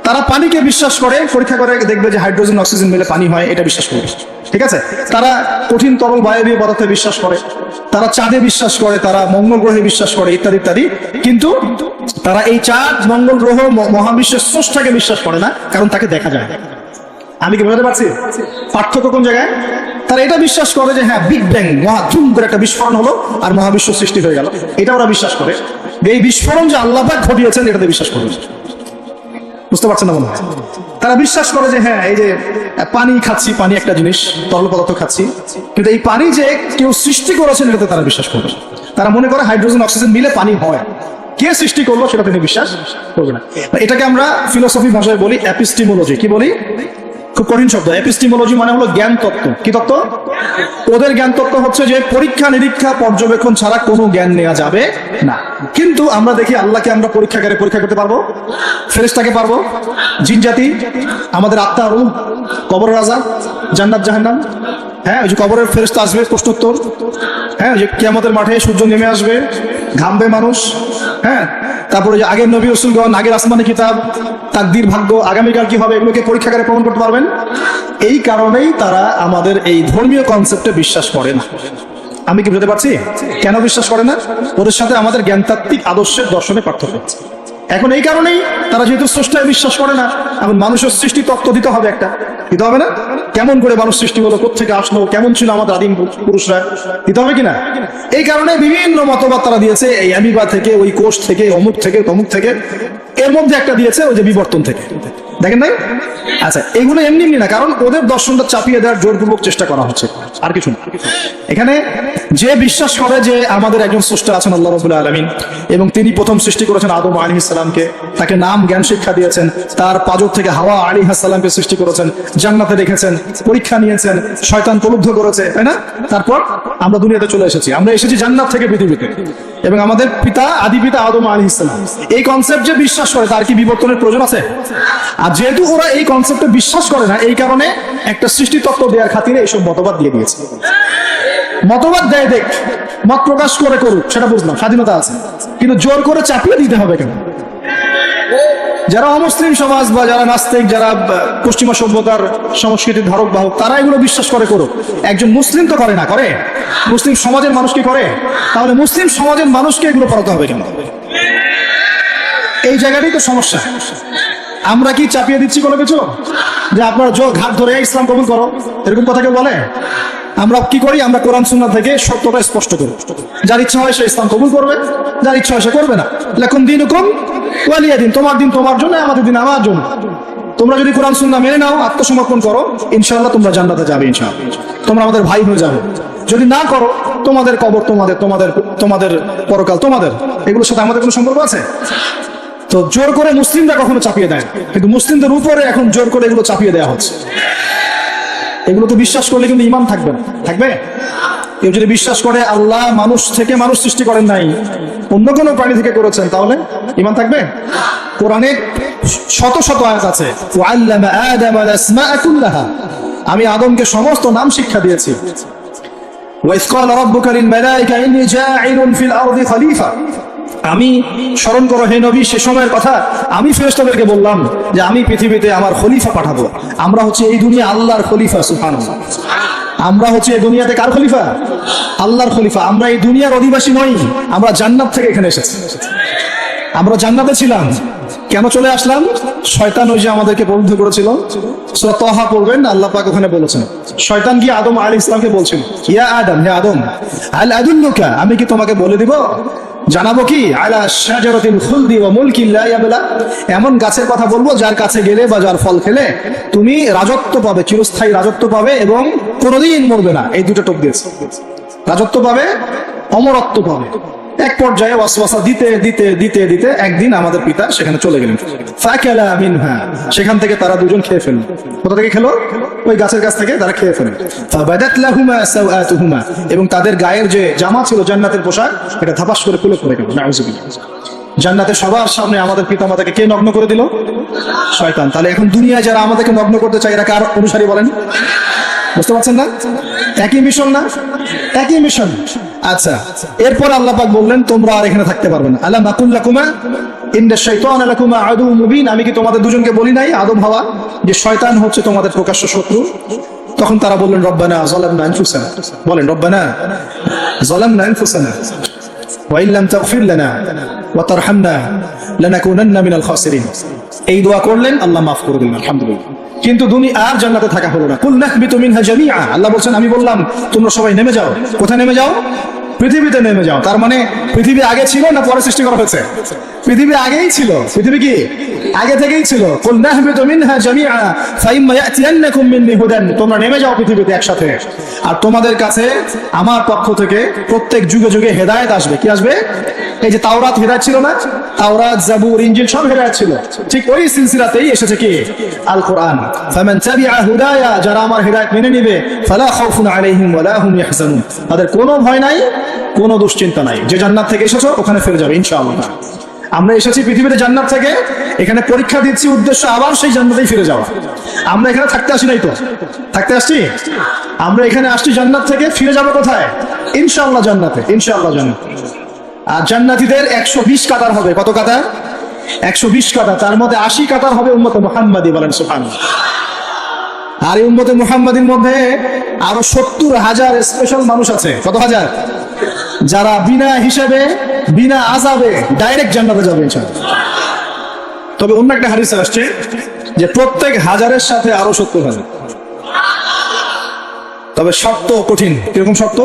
তারা পানিকে বিশ্বাস করে, পরীক্ষা করে দেখবে যে হাইড্রোজেন অক্সিজেন মিলে পানি হয়, এটা বিশ্বাস করবে। ঠিক আছে? তারা কঠিন তরল বায়বীয় পদার্থে বিশ্বাস করে, তারা চাঁদে বিশ্বাস করে, তারা মঙ্গল গ্রহে বিশ্বাস করে, ইত্যাদি ইত্যাদি। কিন্তু তারা এই চাঁদ, মঙ্গল গ্রহ, মহাবিশ্বের স্রষ্টাকে বিশ্বাস করে না, কারণ তাকে দেখা যায় না। আমি কি বোঝাতে পারছি পার্থক্য কোন জায়গায়? তারা এটা বিশ্বাস করে যে হ্যাঁ, বিগ ব্যাং, মহাধুম করে একটা বিস্ফোরণ হলো আর মহাবিশ্ব সৃষ্টি হয়ে গেল, এটা ওরা বিশ্বাস করে। এই বিস্ফোরণ যে আল্লাহ পাক ঘটিয়েছেন এটাতে বিশ্বাস করবে। বুঝতে পারছেন না মনে হয়? তারা বিশ্বাস করে যে হ্যাঁ, এই যে পানি খাচ্ছি, পানি একটা জিনিস, তরল পদার্থ খাচ্ছি, কিন্তু এই পানি যে কেউ সৃষ্টি করেছেন এটাতে তারা বিশ্বাস করবে। তারা মনে করে হাইড্রোজেন অক্সিজেন মিলে পানি হয়, কে সৃষ্টি করলো সেটা তিনি বিশ্বাস করবে না। এটাকে আমরা ফিলোসফি ভাষায় বলি এপিস্টিমোলজি। কি বলি? খুব কঠিন শব্দ। এপিস্টিমোলজি মানে হলো জ্ঞান তত্ত্ব। কি তত্ত্ব? ওদের জ্ঞান তত্ত্ব হচ্ছে যে পরীক্ষা নিরীক্ষা পর্যবেক্ষণ ছাড়া কোনো জ্ঞান নেওয়া যাবে না। কিন্তু আমরা দেখি আল্লাহকে আমরা পরীক্ষাগারে পরীক্ষা করতে পারবো, ফেরেশতাকে পারবো, জিন জাতি, আমাদের আত্মা, রূহ, কবর রাজা, জান্নাত জাহান্নাম। হ্যাঁ, ওই যে কবরের ফেরেশতা আসবে, প্রশ্নোত্তর। হ্যাঁ, ওই যে কিয়ামতের মাঠে সূর্য নেমে আসবে, ঘামবে মানুষ। হ্যাঁ, তারপরে যে আগের নবী রাসূলগণ, আগের আসমানি কিতাব, তাকদীর ভাগ্য, আগামীকাল কি হবে, এগুলোকে পরীক্ষাগারে প্রমাণ করতে পারবেন। এই কারণেই তারা আমাদের এই ধর্মীয় কনসেপ্টে বিশ্বাস করে না। আমি কি বুঝতে পারছি কেন বিশ্বাস করে না? ওদের সাথে আমাদের জ্ঞানতাত্ত্বিক আদর্শের দর্শনে পার্থক্য আছে। এখন এই কারণেই তারা যেহেতু স্রষ্টায় বিশ্বাস করে না, এখন মানুষের সৃষ্টি তত্ত্ব দিতে হবে, একটা দিতে হবে না? কেমন করে মানুষ সৃষ্টি হলো, কোত্থেকে আসলো, কেমন ছিল আমাদের আদিম পুরুষরা, দিতে হবে কিনা? এই কারণে বিভিন্ন মতবাদ তারা দিয়েছে, এই অ্যামিবা থেকে, ওই কোষ থেকে, অমুক থেকে, তমুক থেকে। এর মধ্যে একটা দিয়েছে ওই যে বিবর্তন থেকে, দেখেন নাই? আচ্ছা, এগুলো এমনি না, কারণ ওদের দর্শনটা চাপিয়ে দেওয়ার জোরপূর্বক চেষ্টা করা হচ্ছে, আর কিছু না। এখানে যে বিশ্বাস করে যে আমাদের একজন স্রষ্টা আছেন আল্লাহ রাব্বুল আলামিন, এবং তিনি প্রথম সৃষ্টি করেছেন আদম আলাইহিস সালামকে, তাকে নাম জ্ঞান শিক্ষা দিয়েছেন, তার পাজর থেকে হাওয়া আলাইহিস সালামকে সৃষ্টি করেছেন, জান্নাতে রেখেছেন, পরীক্ষা নিয়েছেন, শয়তান প্রলুব্ধ করেছে, তাই না? তারপর আমরা দুনিয়াতে চলে এসেছি, আমরা এসেছি জান্নাত থেকে পৃথিবীতে, এবং আমাদের পিতা, আদি পিতা আদম আলাইহিস সালাম। এই কনসেপ্ট যে বিশ্বাস করে তার কি বিবর্তনের প্রয়োজন আছে? আর যেহেতু ওরা এই কনসেপ্টে বিশ্বাস করে না, এই কারণে একটা সৃষ্টি তত্ত্ব দেওয়ার খাতিরে এইসব মতবাদ দিয়ে দিয়েছে। মতবাদ দেয়, দেখ, মত প্রকাশ করে করুক, সেটা বুঝলাম, স্বাধীনতা আছে, কিন্তু জোর করে চাপিয়ে দিতে হবে কেন? যারা অমুসলিম সমাজ বা যারা নাস্তিক, যারা পশ্চিমা সভ্যতার সংস্কৃতির ধারক বাহক, তারা এগুলো বিশ্বাস করে করুক। একজন মুসলিম তো করে না, করে? মুসলিম সমাজের মানুষ কি করে? তাহলে মুসলিম সমাজের মানুষকে এগুলো পড়াতে হবে কেন? এই জায়গাটাই তো সমস্যা। আমরা কি চাপিয়ে দিচ্ছি কোনো কিছু, যে আপনার ঘাট ধরে ইসলাম কবুল করো, এরকম কথা কেউ বলে? আমরা কি করি? আমরা কোরআন সুন্নাহ থেকে সত্যটা স্পষ্ট করি, যার ইচ্ছা হয় সে ইসলাম কবুল করবে, যার ইচ্ছা হয় সে করবে না। লাকুম দীনুকুম ওয়ালিয়া দিন, তোমার দিন তোমার জন্য, আমাদের দিন আমার জন্য। তোমরা যদি কোরআন সুন্নাহ মেনে নাও, আত্মসমর্পণ করো, ইনশাআল্লাহ তোমরা জান্নাতে যাবে, ইনশাআল্লাহ তোমরা আমাদের ভাই হয়ে যাবে। যদি না করো, তোমাদের কবর তোমাদের, তোমাদের তোমাদের পরকাল তোমাদের, এগুলোর সাথে আমাদের কোনো সম্পর্ক আছে? তো জোর করে মুসলিমরা কখনো চাপিয়ে দেয়, কিন্তু মুসলিমদের উপরে এখন জোর করে এগুলো চাপিয়ে দেওয়া হচ্ছে। এগুলো তো বিশ্বাস করলে কিন্তু ঈমান থাকবে না, থাকবে? কেউ যদি বিশ্বাস করে আল্লাহ মানুষ থেকে মানুষ সৃষ্টি করেন নাই, অন্য কোনো প্রাণী থেকে করেছেন, তাহলে ঈমান থাকবে? কোরআনে শত শত আয়াত আছে, ওয়াল্লামা আদামা আল-আসমাআ কুল্লাহা, আমি আদমকে সমস্ত নাম শিক্ষা দিয়েছি। ওয়াইয ক্বালা রাব্বুকা লিল মালায়েকা ইন্নী জাঈলুন ফিল আরদি খলিফা, আমি স্মরণ করো হে নবী সে সময়ের কথা, আমি ফেরেশতাদেরকে বললাম যে আমি পৃথিবীতে আমার খলিফা পাঠাবো। আমরা হচ্ছে এই দুনিয়া আল্লাহর খলিফা, সুবহানাল্লাহ। আমরা হচ্ছে এই দুনিয়াতে কার খলিফা? আল্লাহর খলিফা। আমরা এই দুনিয়ার অধিবাসী নই, আমরা জান্নাত থেকে এখানে এসেছি। আমরা জান্নাতে ছিলাম, কেন চলে আসলাম? শয়তান ওই যে আমাদেরকে বন্ধ করেছিল। সূরা তাহা পড়বেন, আল্লাহ পাক ওখানে বলেছেন, শয়তান গিয়ে আদম আলাইহিস সালামকে বলছিল, ইয়া আদম, হে আদম, হাল আদুল্লুকা, আমি কি তোমাকে বলে দিব, জানাবো কি, আলা শাজারাতিল খুলদি ওয়া মুলকিন লা ইয়াবলা, এমন গাছের কথা বলবো যার কাছে গেলে বা যার ফল খেলে তুমি রাজত্ব পাবে, চিরস্থায়ী রাজত্ব পাবে এবং কোনোদিন মরবে না। এই দুটো টোপ দিয়েছে, রাজত্ব পাবে, অমরত্ব পাবে। এক পর্যায়ে ওয়াসওয়াসা দিতে দিতে দিতে দিতে একদিন আমাদের পিতা সেখানে চলে গেলেন। ফাকালা মিনহা, সেখান থেকে তারা দুজন খেয়ে ফেলল। কোথা থেকে খেলো? ওই গাছের কাছ থেকে তারা খেয়ে ফেলল। ফাবাদাত লাহুমা সাওআতুহুমা, এবং তাদের গায়ের যে জামা ছিল জান্নাতের পোশাক, এটা ধাপাস করে খুলে পড়ে গেল। নাউযুবিল্লাহ। জান্নাতে সবার সামনে আমাদের পিতামাতাকে কে নগ্ন করে দিল? শয়তান। তাহলে এখন দুনিয়ায় যারা আমাদেরকে নগ্ন করতে চায় এরা কার অনুসারী বলেন? বুঝতে পারছেন না? একই মিশন না? একই মিশন। আচ্ছা, এরপর আল্লাহ পাক বললেন তোমরা আর এখানে থাকতে পারবে না। আলাম আকুল লাকুমা ইন্না শাইতানা লাকুমা আদুউম মুবিন, আমি কি তোমাদের দুজনকে বলি নাই, আদম হাওয়া, যে শয়তান হচ্ছে তোমাদের প্রকাশ্য শত্রু? তখন তারা বললেন রব্বানা যালামনা আনফুসানা, বলেন রব্বানা যালামনা আনফুসানা ওয়া ইল্লাম তাগফির লানা ওয়া তারহামনা লানাকুনান্না মিনাল খাসিরিন। এই দোয়া করলেন, আল্লাহ মাফ করে দিলেন, আলহামদুলিল্লাহ। কিন্তু দুনিয়া আর জান্নাতে থাকা হলো না। কুল নাহবিতু মিনহা জামিআ, আল্লাহ বলছেন আমি বললাম তোমরা সবাই নেমে যাও। কোথায় নেমে যাও? পৃথিবীতে নেমে যাও। তার মানে পৃথিবী আগে ছিল না পরে সৃষ্টি করা হয়েছে? পৃথিবী আগেই ছিল। পৃথিবী কি আগে থেকেই ছিল। কুল নাহবিতু মিনহা জামিআ ফাইম্মা ইয়াতিয়ান্নাকুম মিন্নি হুদান, তোমরা নেমে যাও পৃথিবীতে একসাথে, আর তোমাদের কাছে আমার পক্ষ থেকে প্রত্যেক যুগে যুগে হেদায়েত আসবে। কি আসবে? এই যে তাওরাত হেদায়েত ছিল না, তাওরাত, জাবুর, ইনজিল সব হেদায়েত ছিল, ঠিক ওই সিলসিলাতেই এসেছে কি আল কোরআন। ফামান তাবিআ হুদায়া, যারা আমার হেদায়েত মেনে নেবে, ফালা খাউফুন আলাইহিম ওয়ালা হুম ইয়াহজানুন, তাদের কোনো ভয় নাই, কোনো দুশ্চিন্তা নাই। যে জান্নাত থেকে এসেছো ওখানে ফিরে যাবে ইনশাআল্লাহ। আমরা এসেছি পৃথিবীতে জান্নাত থেকে, এখানে পরীক্ষা দিচ্ছি, উদ্দেশ্য আবার সেই জান্নাতেই ফিরে যাওয়া। আমরা এখানে থাকতে আসি নাই তো, থাকতে আসছি। আমরা এখানে আসছি জান্নাত থেকে, ফিরে যাবো কোথায়? ইনশাআল্লাহ জান্নাতে, ইনশাআল্লাহ জান্নাত। আর জান্নাতীদের 120 কাতার হবে। কত কাতার? 120 কাতার। তার মধ্যে 80 কাতার হবে উম্মতে মুহাম্মাদি, বলেন সুবহানাল্লাহ। আর এই উম্মতে মুহাম্মাদির মধ্যে আরো 70,000 স্পেশাল মানুষ আছে। কত হাজার? যারা বিনা হিসাবে, বিনা আযাবে ডাইরেক্ট জান্নাতে যাবে ইনশাআল্লাহ। তবে অন্য একটা হাদিসে আসছে যে প্রত্যেক হাজারের সাথে আরো 70,000। তবে শর্ত কঠিন। কিরকম শর্ত?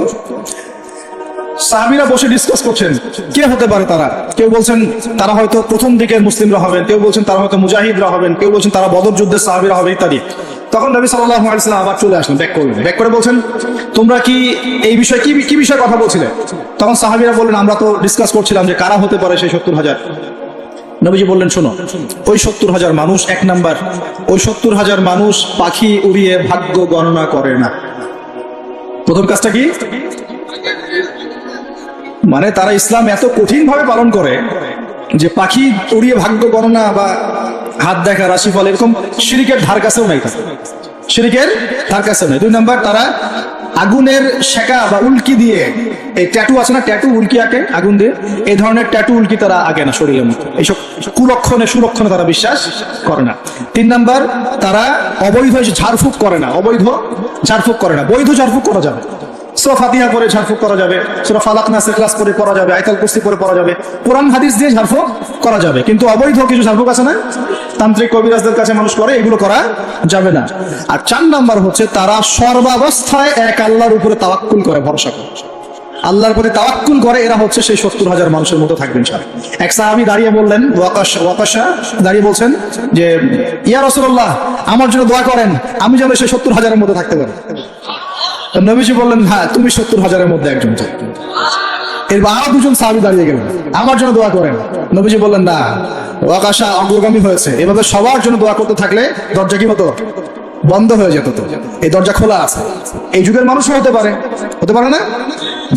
সাহাবীরা বসে ডিসকাস করছেন কে হতে পারে তারা। কেউ বলছেন তারা হয়তো প্রথম দিকের মুসলিমরা হবেন, কেউ বলছেন তারা হয়তো মুজাহিদরা হবেন, কেউ বলছেন তারা বদর যুদ্ধের সাহাবীরা হবে ইত্যাদি। তখন নবী সাল্লাল্লাহু আলাইহি ওয়াসাল্লাম আবার চলে আসলেন, ব্যাক করলেন। ব্যাক করে বলছেন তোমরা কি এই বিষয়ে কি বিষয়ে কথা বলছিলে? তখন সাহাবীরা বললেন আমরা তো ডিসকাস করছিলাম যে কারা হতে পারে সেই 70,000। নবীজি বললেন শোনো, ওই 70,000 মানুষ, এক নাম্বার, ওই 70,000 মানুষ পাখি উড়িয়ে ভাগ্য গণনা করে না। প্রথম কাজটা কি? মানে তারা ইসলাম এত কঠিন ভাবে পালন করে যে পাখি উড়িয়ে ভাগ্য গণনা বা হাত দেখা, রাশিফল, এরকম শিরিকের ধার কাছেও নাই। শিরিকের ধার কাছেও নাই। 2 নাম্বার, তারা আগুনের শেখা বা উল্কি দিয়ে, এই ট্যাটু আছে না, ট্যাটু উল্কি আঁকে আগুন দিয়ে, এই ধরনের ট্যাটু উল্কি তারা আঁকে না শরীরের মধ্যে। এইসব কুলক্ষণে সুলক্ষণে তারা বিশ্বাস করে না। 3 নাম্বার, তারা অবৈধ ঝাড়ফুঁক করে না। অবৈধ ঝাড়ফুঁক করে না, বৈধ ঝাড়ফুঁক করা যাবে। সূরা ফাতিহা পড়ে ঝাড়ফুঁক করা যাবে, সূরা ফালাক নাস ইখলাস পড়ে পড়া যাবে, আয়াতুল কুরসি পড়ে পড়া যাবে, কোরআন হাদিস দিয়ে ঝাড়ফুঁক করা যাবে। কিন্তু অবৈধ কিছু ঝাড়ফুঁক আছে না, তান্ত্রিক কবিরাজদের কাছে মানুষ করে, এগুলো করা যাবে না। আর 4 নাম্বার হচ্ছে তারা সর্বাবস্থায় এক আল্লাহর উপরে তাওয়াক্কুল করে, ভরসা করে, আল্লাহর প্রতি তাওয়াক্কুল করে। এরা হচ্ছে সেই 70,000 মানুষের মধ্যে থাকবে ইনশাআল্লাহ। এক সাহাবী দাঁড়িয়ে বললেন, ওয়াকাশা দাঁড়িয়ে বলছেন যে ইয়া রাসূলুল্লাহ, আমার জন্য দোয়া করেন, আমি যেন সেই 70,000-এর মধ্যে থাকতে পারি। নবীজি বললেন হ্যাঁ, তুমি 70,000-এর মধ্যে একজন। এরপর আরো 2জন সাহাবী দাঁড়িয়ে গেলেন, আমার জন্য দোয়া করেন। নবীজি বললেন না, ওয়াকাশা অগ্রগামী হয়েছে। এভাবে সবার জন্য দোয়া করতে থাকলে দরজা কি হতো? বন্ধ হয়ে যেত, তো এই দরজা খোলা আছে। এই যুগের মানুষও হতে পারে না?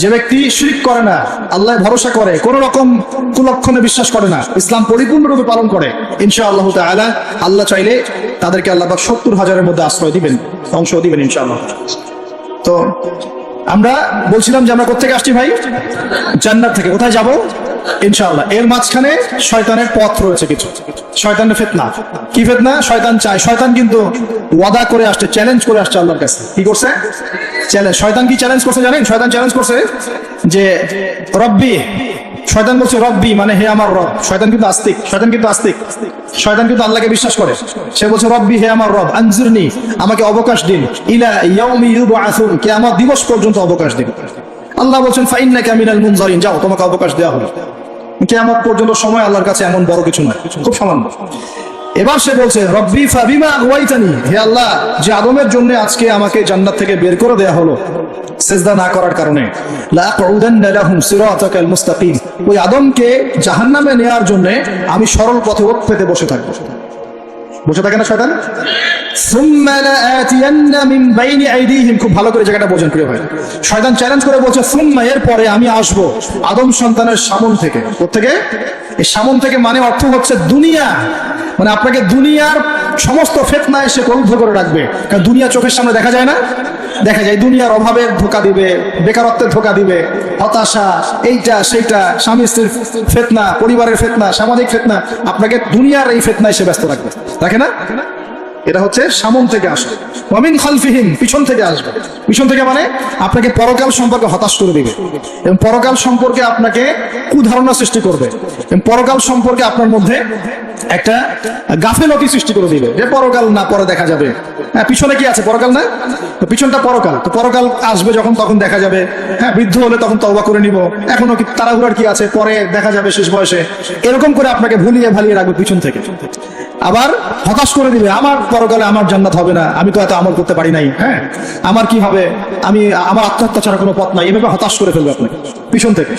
যে ব্যক্তি শিরক করে না, আল্লাহ ভরসা করে, কোন রকম কুলক্ষণে বিশ্বাস করে না, ইসলাম পরিপূর্ণরূপে পালন করে, ইনশাআল্লাহ তাআলা আল্লাহ চাইলে তাদেরকে আল্লাহ পাক 70,000-এর মধ্যে আশ্রয় দিবেন, অংশ দিবেন ইনশাআল্লাহ। তো আমরা বলছিলাম যে আমরা কোথা থেকে আসছি ভাই? জান্নাত থেকে। কোথায় যাব? ইনশাআল্লাহ। এর মাঝখানে শয়তানের পথ রয়েছে কিছু, শয়তানের ফিতনা। কি ফিতনা? শয়তান চায়, শয়তান কিন্তু ওয়াদা করে আসছে, চ্যালেঞ্জ করে আসছে আল্লাহর কাছে। কি করছে? চ্যালেঞ্জ। শয়তান কি চ্যালেঞ্জ করছে জানেন? শয়তান চ্যালেঞ্জ করছে যে রব্বি, শয়তান বলছে রব্বি মানে হে আমার রব। শয়তান কিন্তু আস্তিক, শয়তান কিন্তু আল্লাহকে বিশ্বাস করে। সে বলছে রব্বি, হে আমার রব, আনজিরনি, আমাকে অবকাশ দিন, ইলা ইয়াউমি ইউবআসুন, কিয়ামত দিবস পর্যন্ত অবকাশ দিন। আল্লাহ বলছেন ফাইন্নাকা মিনাল মুনজারিন, যাও তোমাকে অবকাশ দেওয়া হলো। কিয়ামত পর্যন্ত সময় আল্লাহর কাছে এমন বড় কিছু নয়, খুব সামান্য। এবার সে বলছে রব্বি ফাবিমা আগাওয়াইতানি, হে আল্লাহ, যে আদমের জন্য আজকে আমাকে জান্নাত থেকে বের করে দেয়া হলো সিজদা না করার কারণে, লাআকুদান্না লাহুম সিরাতাকাল মুস্তাকিম, ওই আদমকে জাহান্নামে নেয়ার জন্য আমি সরল পথে ওঠ পেতে বসে থাকবো। বসে থাকে না শয়তান? সুম্মা লাআতিয়ান্না মিন বাইনি আইদিহিম, খুব ভালো করে জায়গাটা বোঝেন প্রিয় ভাই। শয়তান চ্যালেঞ্জ করে বলছে সুম্মা, এর পরে আমি আসব আদম সন্তানের সামন থেকে। কোত্থেকে? এই সামন থেকে মানে অর্থ হচ্ছে দুনিয়া, মানে আপনাকে দুনিয়ার সমস্ত ফিতনা এসে কলুব্ধ করে রাখবে। কারণ দুনিয়া চোখের সামনে দেখা যায় না, দেখা যায় দুনিয়ার অভাবের ধোঁকা দিবে, বেকারত্বের ধোঁকা দিবে, হতাশা, এইটা সেইটা, স্বামী স্ত্রীর ফিতনা, পরিবারের ফিতনা, সামাজিক ফিতনা, আপনাকে দুনিয়ার এই ফিতনা এসে ব্যস্ত রাখবে, রাখে না? এটা হচ্ছে সামন থেকে আসে। ওয়ামিন খালফিহিম, পিছন থেকে আসবে। পিছন থেকে মানে আপনাকে পরকাল সম্পর্কে হতাশ করে দিবে, এবং পরকাল সম্পর্কে আপনাকে কুধারণা সৃষ্টি করবে, এবং পরকাল সম্পর্কে আপনার মধ্যে একটা গাফেলতি সৃষ্টি করে দিবে যে পরকাল না, পরে দেখা যাবে। হ্যাঁ, পিছনে কি আছে? পরকাল না? তো পিছনটা পরকাল, তো পরকাল আসবে যখন তখন দেখা যাবে। হ্যাঁ, বৃদ্ধ হলে তখন তওবা করে নিব, এখনো কি তাড়াহুড়ার কি আছে, পরে দেখা যাবে শেষ বয়সে। এরকম করে আপনাকে ভুলিয়ে ভালিয়ে রাখবে পিছন থেকে। আবার হতাশ করে দিবে, আমার পরকালে আমার জান্নাত হবে না, আমি তো এত আমল করতে পারি নাই, হ্যাঁ আমার কি হবে, আমার আত্মহত্যা ছাড়া কোনো পথ নাই, এভাবে হতাশ করে ফেলবে আপনাকে পিছন থেকে।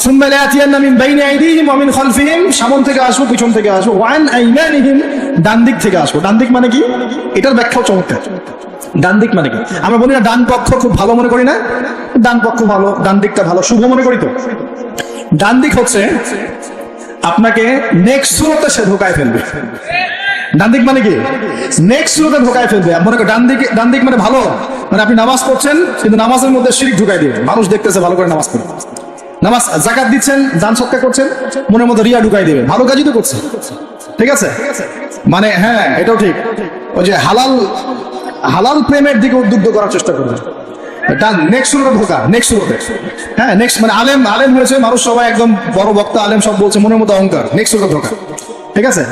সুম্মা লাআতিয়ান্না মিন বাইনি আইদিহিম ওয়া মিন খালফিহিম, সামন থেকে আসবো, পিছন থেকে আসবো, ওয়া আন আইমানিহিম, ডান দিক থেকে আসবো। ডান দিক মানে কি? এটার ব্যাখ্যাও চমৎকার। ডান দিক মানে কি? আমরা বলি না ডান পক্ষ খুব ভালো মনে করি না? ডান পক্ষ ভালো, ডান দিকটা ভালো, শুভ মনে করি তো। ডান দিক হচ্ছে আপনাকে নেক্সট সুরতে সে ঢোকায় ফেলবে। ডান দিক মানে কি? নেক্সট সুরতে ঢোকায় ফেলবে। মনে করেন ডান দিক মানে ভালো, মানে আপনি নামাজ পড়ছেন কিন্তু নামাজের মধ্যে শিরক ঢুকাই দিবে, মানুষ দেখতেছে ভালো করে নামাজ পড়ে, নামাজ যাকাত দিচ্ছেন, দান সদকা করছেন, মনের মধ্যে রিয়া ঢুকাই দিবে, ভালো কাজই তো করছে, ঠিক আছে? মানে হ্যাঁ, এটাও ঠিক। ওই যে হালাল প্রেমের দিকে উদ্বুদ্ধ করার চেষ্টা করবে। নেক্সট সুরতে ঢোকা, নেক্সট সুরতে, হ্যাঁ নেক্সট মানে আলেম হয়েছে মানুষ, সবাই একদম বড় বক্তা আলেম সব বলছে, মনের মধ্যে অহংকার, নেক্সট সুরতে ঢোকা, ঠিক আছে?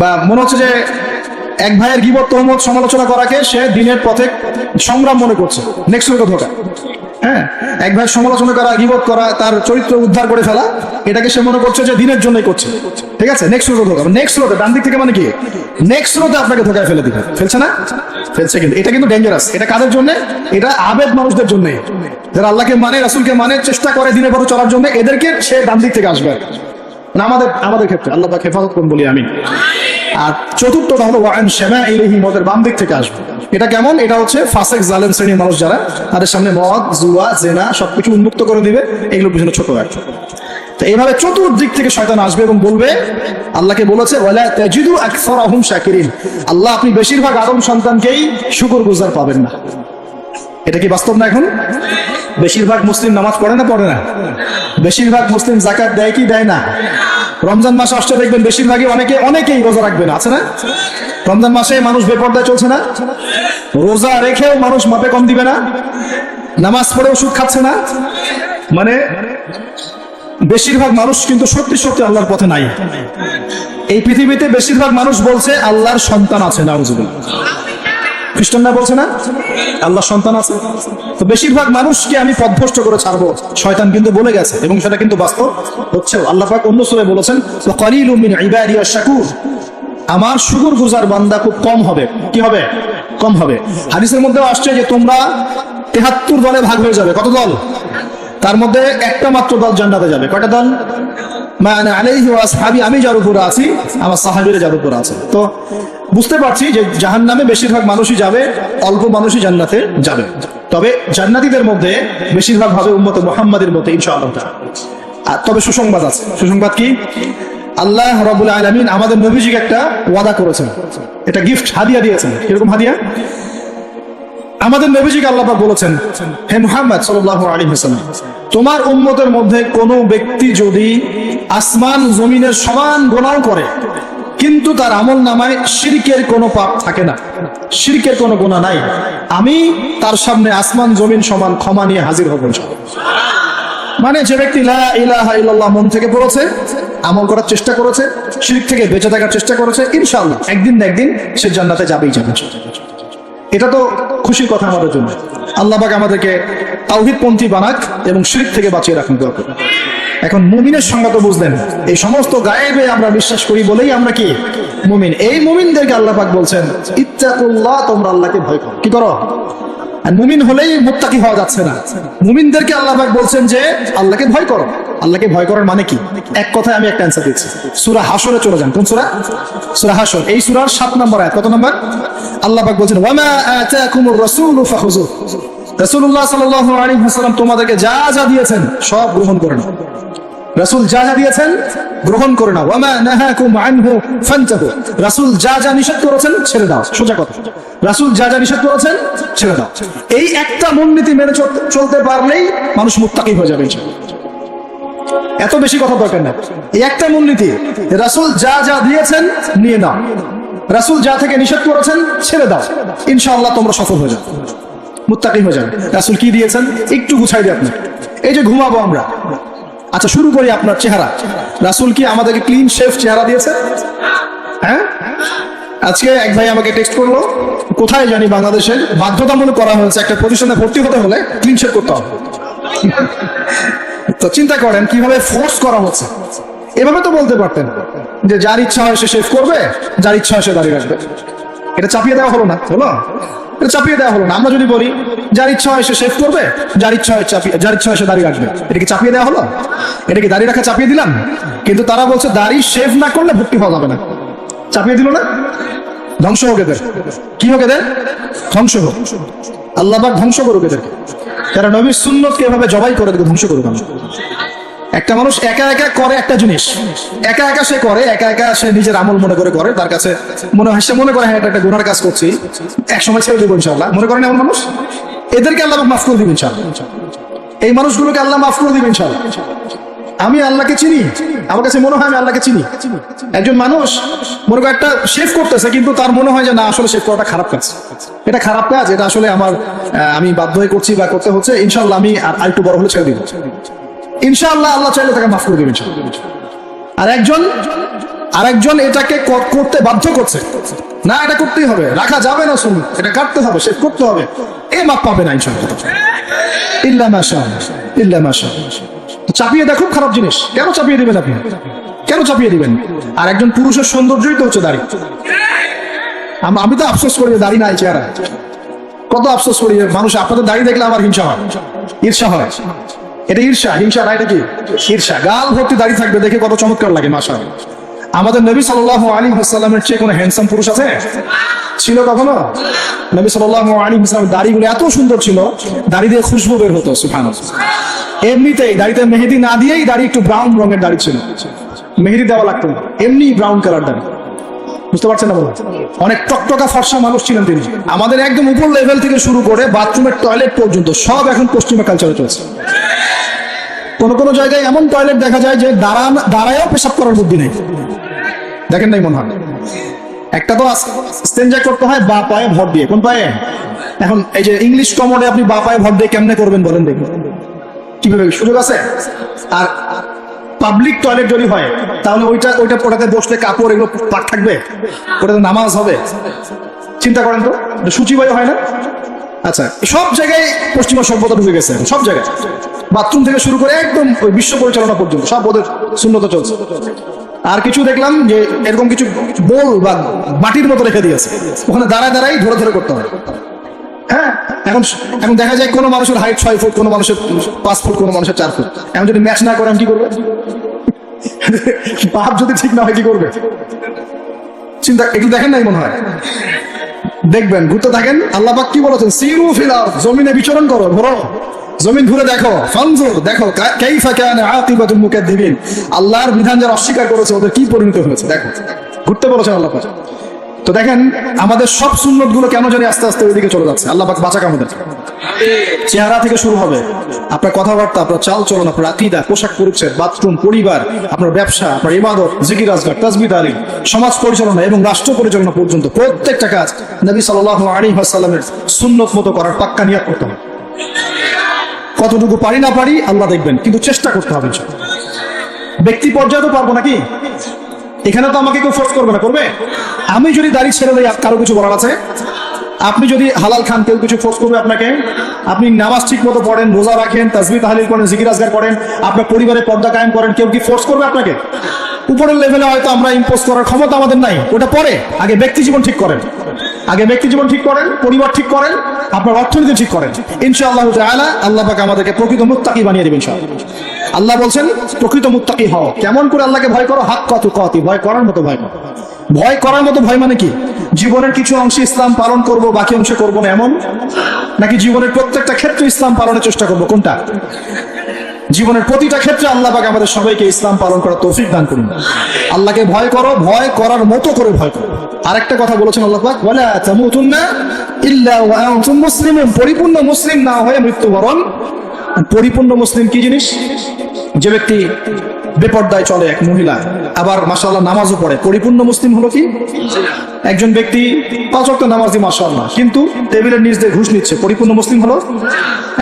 বা মনে হচ্ছে যে এক ভাইয়ের গীবত তহমত সমালোচনা করাকে সে দিনের পথে সংগ্রাম মনে করছে, নেক্সট সুরতে ঢোকা। হ্যাঁ, এক ভাইয়ের সমালোচনা করা, গীবত করা, তার চরিত্র উদ্ধার করে ফেলা, এটাকে সে মনে করছে যে দিনের জন্যই করছে, ঠিক আছে? নেক্সট সুরতে ঢোকা, নেক্সট সুরতে, ডান দিক থেকে মানে কি? নেক্সট সুরতে আপনাকে ধোকায় ফেলে দিবে, ফেলছে না? ফেলছে। কিন্তু এটা কিন্তু ডেঞ্জারাস। এটা কাদের জন্য? এটা আবেদ মানুষদের জন্য, যারা আল্লাহকে মানে, রাসূলকে মানে, চেষ্টা করে দিনের পথে চলার জন্য, এদেরকে সে ডান দিক থেকে আসবে। আমাদের ক্ষেত্রে আল্লাহ পাক হেফাজত করুন বলি আমি। আর চতুর্থটা হলো ওয়ান শামাইলিহি, ওদের বাম দিক থেকে আসবে। এটা কেমন? এটা হচ্ছে ফাসেক জালেম শ্রেণীর মানুষ যারা, তাদের সামনে মদ, জুয়া, জেনা সবকিছু উন্মুক্ত করে দিবে, এগুলোর পিছনে ছোট একটা। তো এইভাবে চতুর্দিক থেকে শয়তান আসবে এবং বলবে, আল্লাহকে বলেছে ওয়ালা তাজিদু আকসারাহুম শাকিরিন, আল্লাহ আপনি বেশিরভাগ আদম সন্তানকেই শুকরগুজার পাবেন না। এটা কি বাস্তব না? এখন বেশিরভাগ মুসলিম নামাজ পড়ে না, পড়ে না? বেশিরভাগ মুসলিম যাকাত দেয় কি দেয় না? রমজান মাস আসছে দেখবেন বেশিরভাগই অনেকেই রোজা রাখবে না, আছে না? রমজান মাসে মানুষ বেপরদায় চলছে না? রোজা রেখেও মানুষ মাপে কম দিবে না? নামাজ পড়েও সুদ খাচ্ছে না? মানে বেশিরভাগ মানুষ কিন্তু সত্যি সত্যি আল্লাহর পথে নাই। এই পৃথিবীতে বেশিরভাগ মানুষ বলছে আল্লাহর সন্তান আছে, নাউযুবিল্লাহ। খ্রিস্টানরা বলছে না আল্লাহর সন্তান আছে? তো বেশিরভাগ মানুষকে আমি পথভ্রষ্ট করে ছাড়বো, শয়তান কিন্তু বলে গেছে, এবং সেটা কিন্তু বাস্তব হচ্ছে। আল্লাহ পাক অন্য সূরায় বলেছেন ওয়াকালিলুম মিন ইবাদিয়াশ শাকুর, আমার শুকরগুজার বান্দা খুব কম হবে। কি হবে? কম হবে। হাদিসের মধ্যেও আসছে যে তোমরা ৭৩ দলে ভাগ হয়ে যাবে। কত দল? তার মধ্যে একটা মাত্র দল জান্নাতে যাবে। কয়টা দল? মা আনা আলাইহি ওয়া আসহাবি, আমি যার উপরে আছি আমার সাহাবীরা যার উপরে আছে। তো বুঝতে পারছি যে জাহান্নামে বেশিরভাগ মানুষই যাবে, অল্প মানুষই জান্নাতে যাবে। তবে জান্নাতীদের মধ্যে বেশিরভাগ হবে উম্মতে মুহাম্মাদের মতে ইনশাআল্লাহ। তবে সুসংবাদ আছে। সুসংবাদ কি? আল্লাহ রাব্বুল আলামিন আমাদের নবীজিকে একটা ওয়াদা করেছেন, এটা গিফট, হাদিয়া দিয়েছেন। কিরকম হাদিয়া? আমাদের নবীজিকে আল্লাহ পাক বলেছেন, হে মুহাম্মদ সাল্লাল্লাহু আলাইহি ওয়াসাল্লাম, তোমার উম্মতের মধ্যে কোনো ব্যক্তি যদি আসমান জমিনের সমান গুনাহ করে কিন্তু তার আমল নামায় শিরকের কোনো পাপ থাকে না, শিরকের কোনো গুনাহ নাই, আমি তার সামনে আসমান জমিন সমান ক্ষমা নিয়ে হাজির হব ইনশাআল্লাহ। মানে যে ব্যক্তি লা ইলাহা ইল্লাল্লাহ মন থেকে পড়েছে, আমল করার চেষ্টা করেছে, শিরক থেকে বেঁচে থাকার চেষ্টা করেছে, ইনশাআল্লাহ একদিন না একদিন সে জান্নাতে যাবেই যাবে। এটা তো খুশির কথা আমাদের জন্য। আল্লাহ পাক আমাদেরকে তাওহীদপন্থী বানাক এবং শিরক থেকে বাঁচিয়ে রাখুন। এখন মুমিনের সংজ্ঞা তো বুঝলেন, এই সমস্ত গায়েবে আমরা বিশ্বাস করি বলেই আমরা কি মুমিন। এই মুমিনদেরকে আল্লাহ পাক বলছেন ইত্তাকুল্লাহ, তোমরা আল্লাহকে ভয় করো। কি করো? আর মুমিন হলেই মুত্তাকি হওয়া যাচ্ছে না। মুমিনদেরকে আল্লাহ পাক বলছেন যে আল্লাহকে ভয় করো। আল্লাহকে ভয় করার মানে কি? এক কথায় আমি একটা অ্যানসার দিচ্ছি। সূরা হাশরে চলে যান। কোন সূরা? সূরা হাশর। এই সূরার 7 নম্বর আয়াত। কত নম্বর? আল্লাহ পাক বলছেন ওয়ামা আতাকুমুর রাসূলু ফাখুযু। রাসূলুল্লাহ সাল্লাল্লাহু আলাইহি ওয়াসাল্লাম তোমাদেরকে যা যা দিয়েছেন সব গ্রহণ করে নাও। রাসূল যা যা দিয়েছেন গ্রহণ করে নাও। ওয়ামা নাহাকুম আনহু ফান্তাহু। রাসূল যা যা নিষেধ করেছেন ছেড়ে দাও। সোজা কথা, রাসূল যা যা নিষেধ করেছেন ছেড়ে দাও। এই একটা মূলনীতি মেনে চলতে পারলেই মানুষ মুত্তাকি হয়ে যাবে ইনশাআল্লাহ। এত বেশি কথা দরকার না। এই একটা মূলনীতি, রাসূল যা যা দিয়েছেন নিয়ে নাও, রাসূল যা থেকে নিষেধ করেছেন ছেড়ে দাও, ইনশাআল্লাহ তোমরা সফল হয়ে যাবে, মুত্তাকি হয়ে যাবে। রাসূল কি দিয়েছেন একটু গুছাই দিই আপনাকে। এই যে ঘুমাবো আমরা, আচ্ছা শুরু করি আপনার চেহারা। রাসূল কি আমাদেরকে ক্লিন শেভ চেহারা দিয়েছে? হ্যাঁ। আজকে এক ভাই আমাকে টেক্সট করলো, কোথায় জানি বাংলাদেশের বাধ্যতামূলক করা হয়েছে একটা প্রতিষ্ঠানে ভর্তি হতে হলে ক্লিন শেভ করতে হবে। তো চিন্তা করেন কিভাবে ফোর্স করা হচ্ছে। এভাবে তো বলতে পারতেন যে যার ইচ্ছা হয় সে শেভ করবে, যার ইচ্ছা হয় সে দাঁড়িয়ে রাখবে। এটা চাপিয়ে দেওয়া হলো না, হলো? এটা চাপিয়ে দেওয়া হলো না। আমরা যদি বলি যার ইচ্ছা হয় সে শেভ করবে, যার ইচ্ছা হয় সে দাঁড়িয়ে রাখবে, এটা কি চাপিয়ে দেওয়া হলো? এটা কি দাঁড়িয়ে রাখা চাপিয়ে দিলাম? কিন্তু তারা বলছে দাড়ি শেভ না করলে ভর্তি হওয়া যাবে না। চাপিয়ে দিল না? ধ্বংস হোক এদের। কি হোক এদের? ধ্বংস হোক। আল্লাহ পাক ধ্বংস করুক এদেরকে। যারা নবীর সুন্নতকে এভাবে জবাই করে এদেরকে ধ্বংস করুক। একটা মানুষ একা একা করে একটা জিনিস, একা একা সে করে, একা একা সে নিজের আমল মনে করে করে, তার কাছে মনে হয়, সে মনে করে হ্যাঁ এটা একটা গুনার কাজ করছি, এক সময় ছেড়ে দেবো ইনশাআল্লাহ, মনে করেন এমন মানুষ। এদেরকে আল্লাহ মাফ করে দিবেন ইনশাআল্লাহ। এই মানুষগুলোকে আল্লাহ মাফ করে দিবেন ইনশাআল্লাহ। আমি আল্লাহকে চিনি, আমার কাছে মনে হয় আমি আল্লাহকে চিনি। একজন মানুষ মনে করে একটা শেভ করতেছে, কিন্তু তার মনে হয় যে না আসলে শেভ করাটা খারাপ কাজ, এটা খারাপ কাজ, এটা আসলে আমি বাধ্য হয়ে করছি বা করতে হচ্ছে, ইনশাআল্লাহ আমি আর একটু বড় হলে ছেড়ে দিব, ইনশাআল্লাহ আল্লাহ চাইলে তাকে মাফ করে দিবেন। আর একজন এটাকে করতে বাধ্য করছে, না এটা করতেই হবে, রাখা যাবে না, শুনুন এটা কাটতে হবে, শেভ করতে হবে, এ মাফ পাবে না ইনশাআল্লাহ, ইল্লা মাশাআল্লাহ, ইল্লা মাশাআল্লাহ। চাপিয়ে দেয়, খুব খারাপ জিনিস। কেন চাপিয়ে দিবেন আপনি? কেন চাপিয়ে দিবেন? আর একজন পুরুষের সৌন্দর্যই তো হচ্ছে দাড়ি। আমি তো আফসোস করি দাড়ি নাই চেহারা, কত আফসোস করি। মানুষ আপনাদের দাড়ি দেখলে আমার হিংসা হয়, ঈর্ষা হয়। এটা ঈর্ষা, হিংসা না, এটা কি ঈর্ষা। গাল ভর্তি দাড়ি থাকবে দেখে কত চমৎকার লাগে মাশাআল্লাহ। আমাদের নবী সাল্লাল্লাহু আলাইহি ওয়াসাল্লামের চেয়ে কোনো হ্যান্ডসাম পুরুষ আছে? ছিল কখনো? নবী সাল্লাল্লাহু আলাইহি ওয়াসাল্লামের দাড়িগুলো এত সুন্দর ছিল, দাড়ি দিয়ে খুশবু বের হতো, সুবহানাল্লাহ। এমনিতেই দাড়িতে মেহেদি না দিয়েই দাড়ি একটু ব্রাউন রঙের দাড়ি ছিল, মেহেদি দেওয়া লাগতো না, এমনি ব্রাউন কালার দাড়ি। বুঝতে পারছেন না? অনেক টকটকা ফর্সা মানুষ ছিলেন তিনি। আমাদের একদম উপর লেভেল থেকে শুরু করে বাথরুমের টয়লেট পর্যন্ত সব এখন পশ্চিমা কালচারে চলছে। কোন জায়গায় এমন টয়লেট দেখা যায় যে দাঁড়ায়ও পেশাব করার বুদ্ধি নেই, দেখেন নাই মনে হয়? একটা তো ইস্তেঞ্জা করতে হয় বা পায়ে ভর দিয়ে। কোন পায়ে? এখন এই যে ইংলিশ কমোডে আপনি বা পায়ে ভর দিয়ে কেমনে করবেন বলেন দেখুন, কিভাবে সুযোগ আছে? আর পাবলিক টয়লেট যদি হয় তাহলে ওটাতে বসলে কাপড় এগুলো পাক থাকবে, ওটাতে নামাজ হবে। চিন্তা করেন তো, সূচিবায়ু হয় না? আচ্ছা, সব জায়গায় পশ্চিমা সভ্যতা ঢুকে গেছে, সব জায়গায়, বাথরুম থেকে শুরু করে একদম ওই বিশ্ব পরিচালনা পর্যন্ত সব ওদের শূন্যতা চলছে। আর কিছু দেখলাম যে এরকম কিছু বোল বা মাটির মতো রেখে দিয়েছে, ওখানে দাঁড়ায় ধরে ধরে করতে হয়। হ্যাঁ, এখন দেখা যায় কোনো মানুষের হাইট 6 ফুট, কোনো মানুষের 5 ফুট, কোনো মানুষের 4 ফুট। এখন যদি ম্যাচ না করে আমি কি করবো? পাপ যদি ঠিক না হয় কি করবে? চিন্তা একটু দেখেন নাই মনে হয়, দেখবেন ঘুরতে থাকেন। আল্লাহ পাক কি বলেছেন? সিরু ফিল আরদ, জমিনে বিচরণ করো, ঘোরো, জমিন ঘুরে দেখো, ফানজুর, দেখো কাইফা কানা আকিবাতুল মুকাদ্দিবিন, আল্লাহর বিধান যারা অস্বীকার করেছে ওদের কি পরিণত হয়েছে দেখো। ঘুরতে বলেছেন আল্লাহ পাক। তো দেখেন আমাদের সব সুন্নত গুলো কেন জানি আস্তে আস্তে ওইদিকে চলে যাচ্ছে। আল্লাহ পাক বাঁচাক আমাদের। চেহারা থেকে শুরু হবে, আপনার কথাবার্তা, আপনার চাল চলন, আপনার আকীদা, পোশাক পরিচ্ছদ, বাথরুম, পরিবার, আপনার ব্যবসা, আপনার ইবাদত, জিকির আজকার, তাসবিহ তাহলিল, সমাজ পরিচালনা এবং রাষ্ট্র পরিচালনা পর্যন্ত প্রত্যেকটা কাজ নবী সাল্লাল্লাহু আলাইহি ওয়াসাল্লামের সুন্নত মতো করার পাক্কা নিয়ত করতে হবে। কতটুকু পারি না পারি আল্লাহ দেখবেন, কিন্তু চেষ্টা করতে হবে। ব্যক্তি পর্যায়ে তো পারবো নাকি? এখানে তো আমাকে কেউ ফোর্স করবে না, করবে? আমি যদি দাড়ি ছেড়ে দেই কারো কিছু বলার আছে? আপনি যদি হালাল খান কেউ কিছু ফোর্স করবে আপনাকে? আপনি নামাজ ঠিক মতো পড়েন, রোজা রাখেন, তাসবিহ তাহলিল করেন, জিকির আজকার করেন, আপনার পরিবারে পর্দা কায়েম করেন, কেউ কি ফোর্স করবে আপনাকে? উপরের লেভেলে হয়তো আমরা ইম্পোজ করার ক্ষমতা আমাদের নাই, ওটা পরে। আগে ব্যক্তি জীবন ঠিক করেন, আগে ব্যক্তি জীবন ঠিক করেন, পরিবার ঠিক করেন, আপনার অর্থনীতি ঠিক করেন। ইনশাআল্লাহ তাআলা আল্লাহ পাক আমাদেরকে প্রকৃত মুত্তাকি বানিয়ে দিবেন ইনশাআল্লাহ। আল্লাহ বলছেন প্রকৃত মুত্তাকি হও। কেমন করে আল্লাহকে ভয় করো? হাক্কা তুকাতি, ভয় করার মতো ভয় করো। ভয় করার মতো ভয় মানে কি? জীবনের কিছু অংশে ইসলাম পালন করব, বাকি অংশে করব না এমন? নাকি জীবনের প্রত্যেকটা ক্ষেত্রে ইসলাম পালনের চেষ্টা করব? কোনটা? জীবনের প্রতিটা ক্ষেত্রে আল্লাহ পাক আমাদের সবাইকে ইসলাম পালন করার তৌফিক দান করুন। আল্লাহকে ভয় করো, ভয় করার মতো করে ভয় করো। আরেকটা কথা বলেছেন আল্লাহ পাক, ওয়ালা তামুতুন্না ইল্লা ওয়া আনতুম মুসলিমুন, পরিপূর্ণ মুসলিম না হয়ে মৃত্যুবরণ। পরিপূর্ণ মুসলিম কি জিনিস? যে ব্যক্তি বেপর্দায় চলে, এক মহিলা, আবার মাশাআল্লাহ নামাজও পড়ে, পরিপূর্ণ মুসলিম হলো কি? একজন ব্যক্তি 5 ওয়াক্ত নামাজ দিয়ে মাশাআল্লাহ, কিন্তু টেবিলের নিচ দিয়ে ঘুষ নিচ্ছে, পরিপূর্ণ মুসলিম হলো?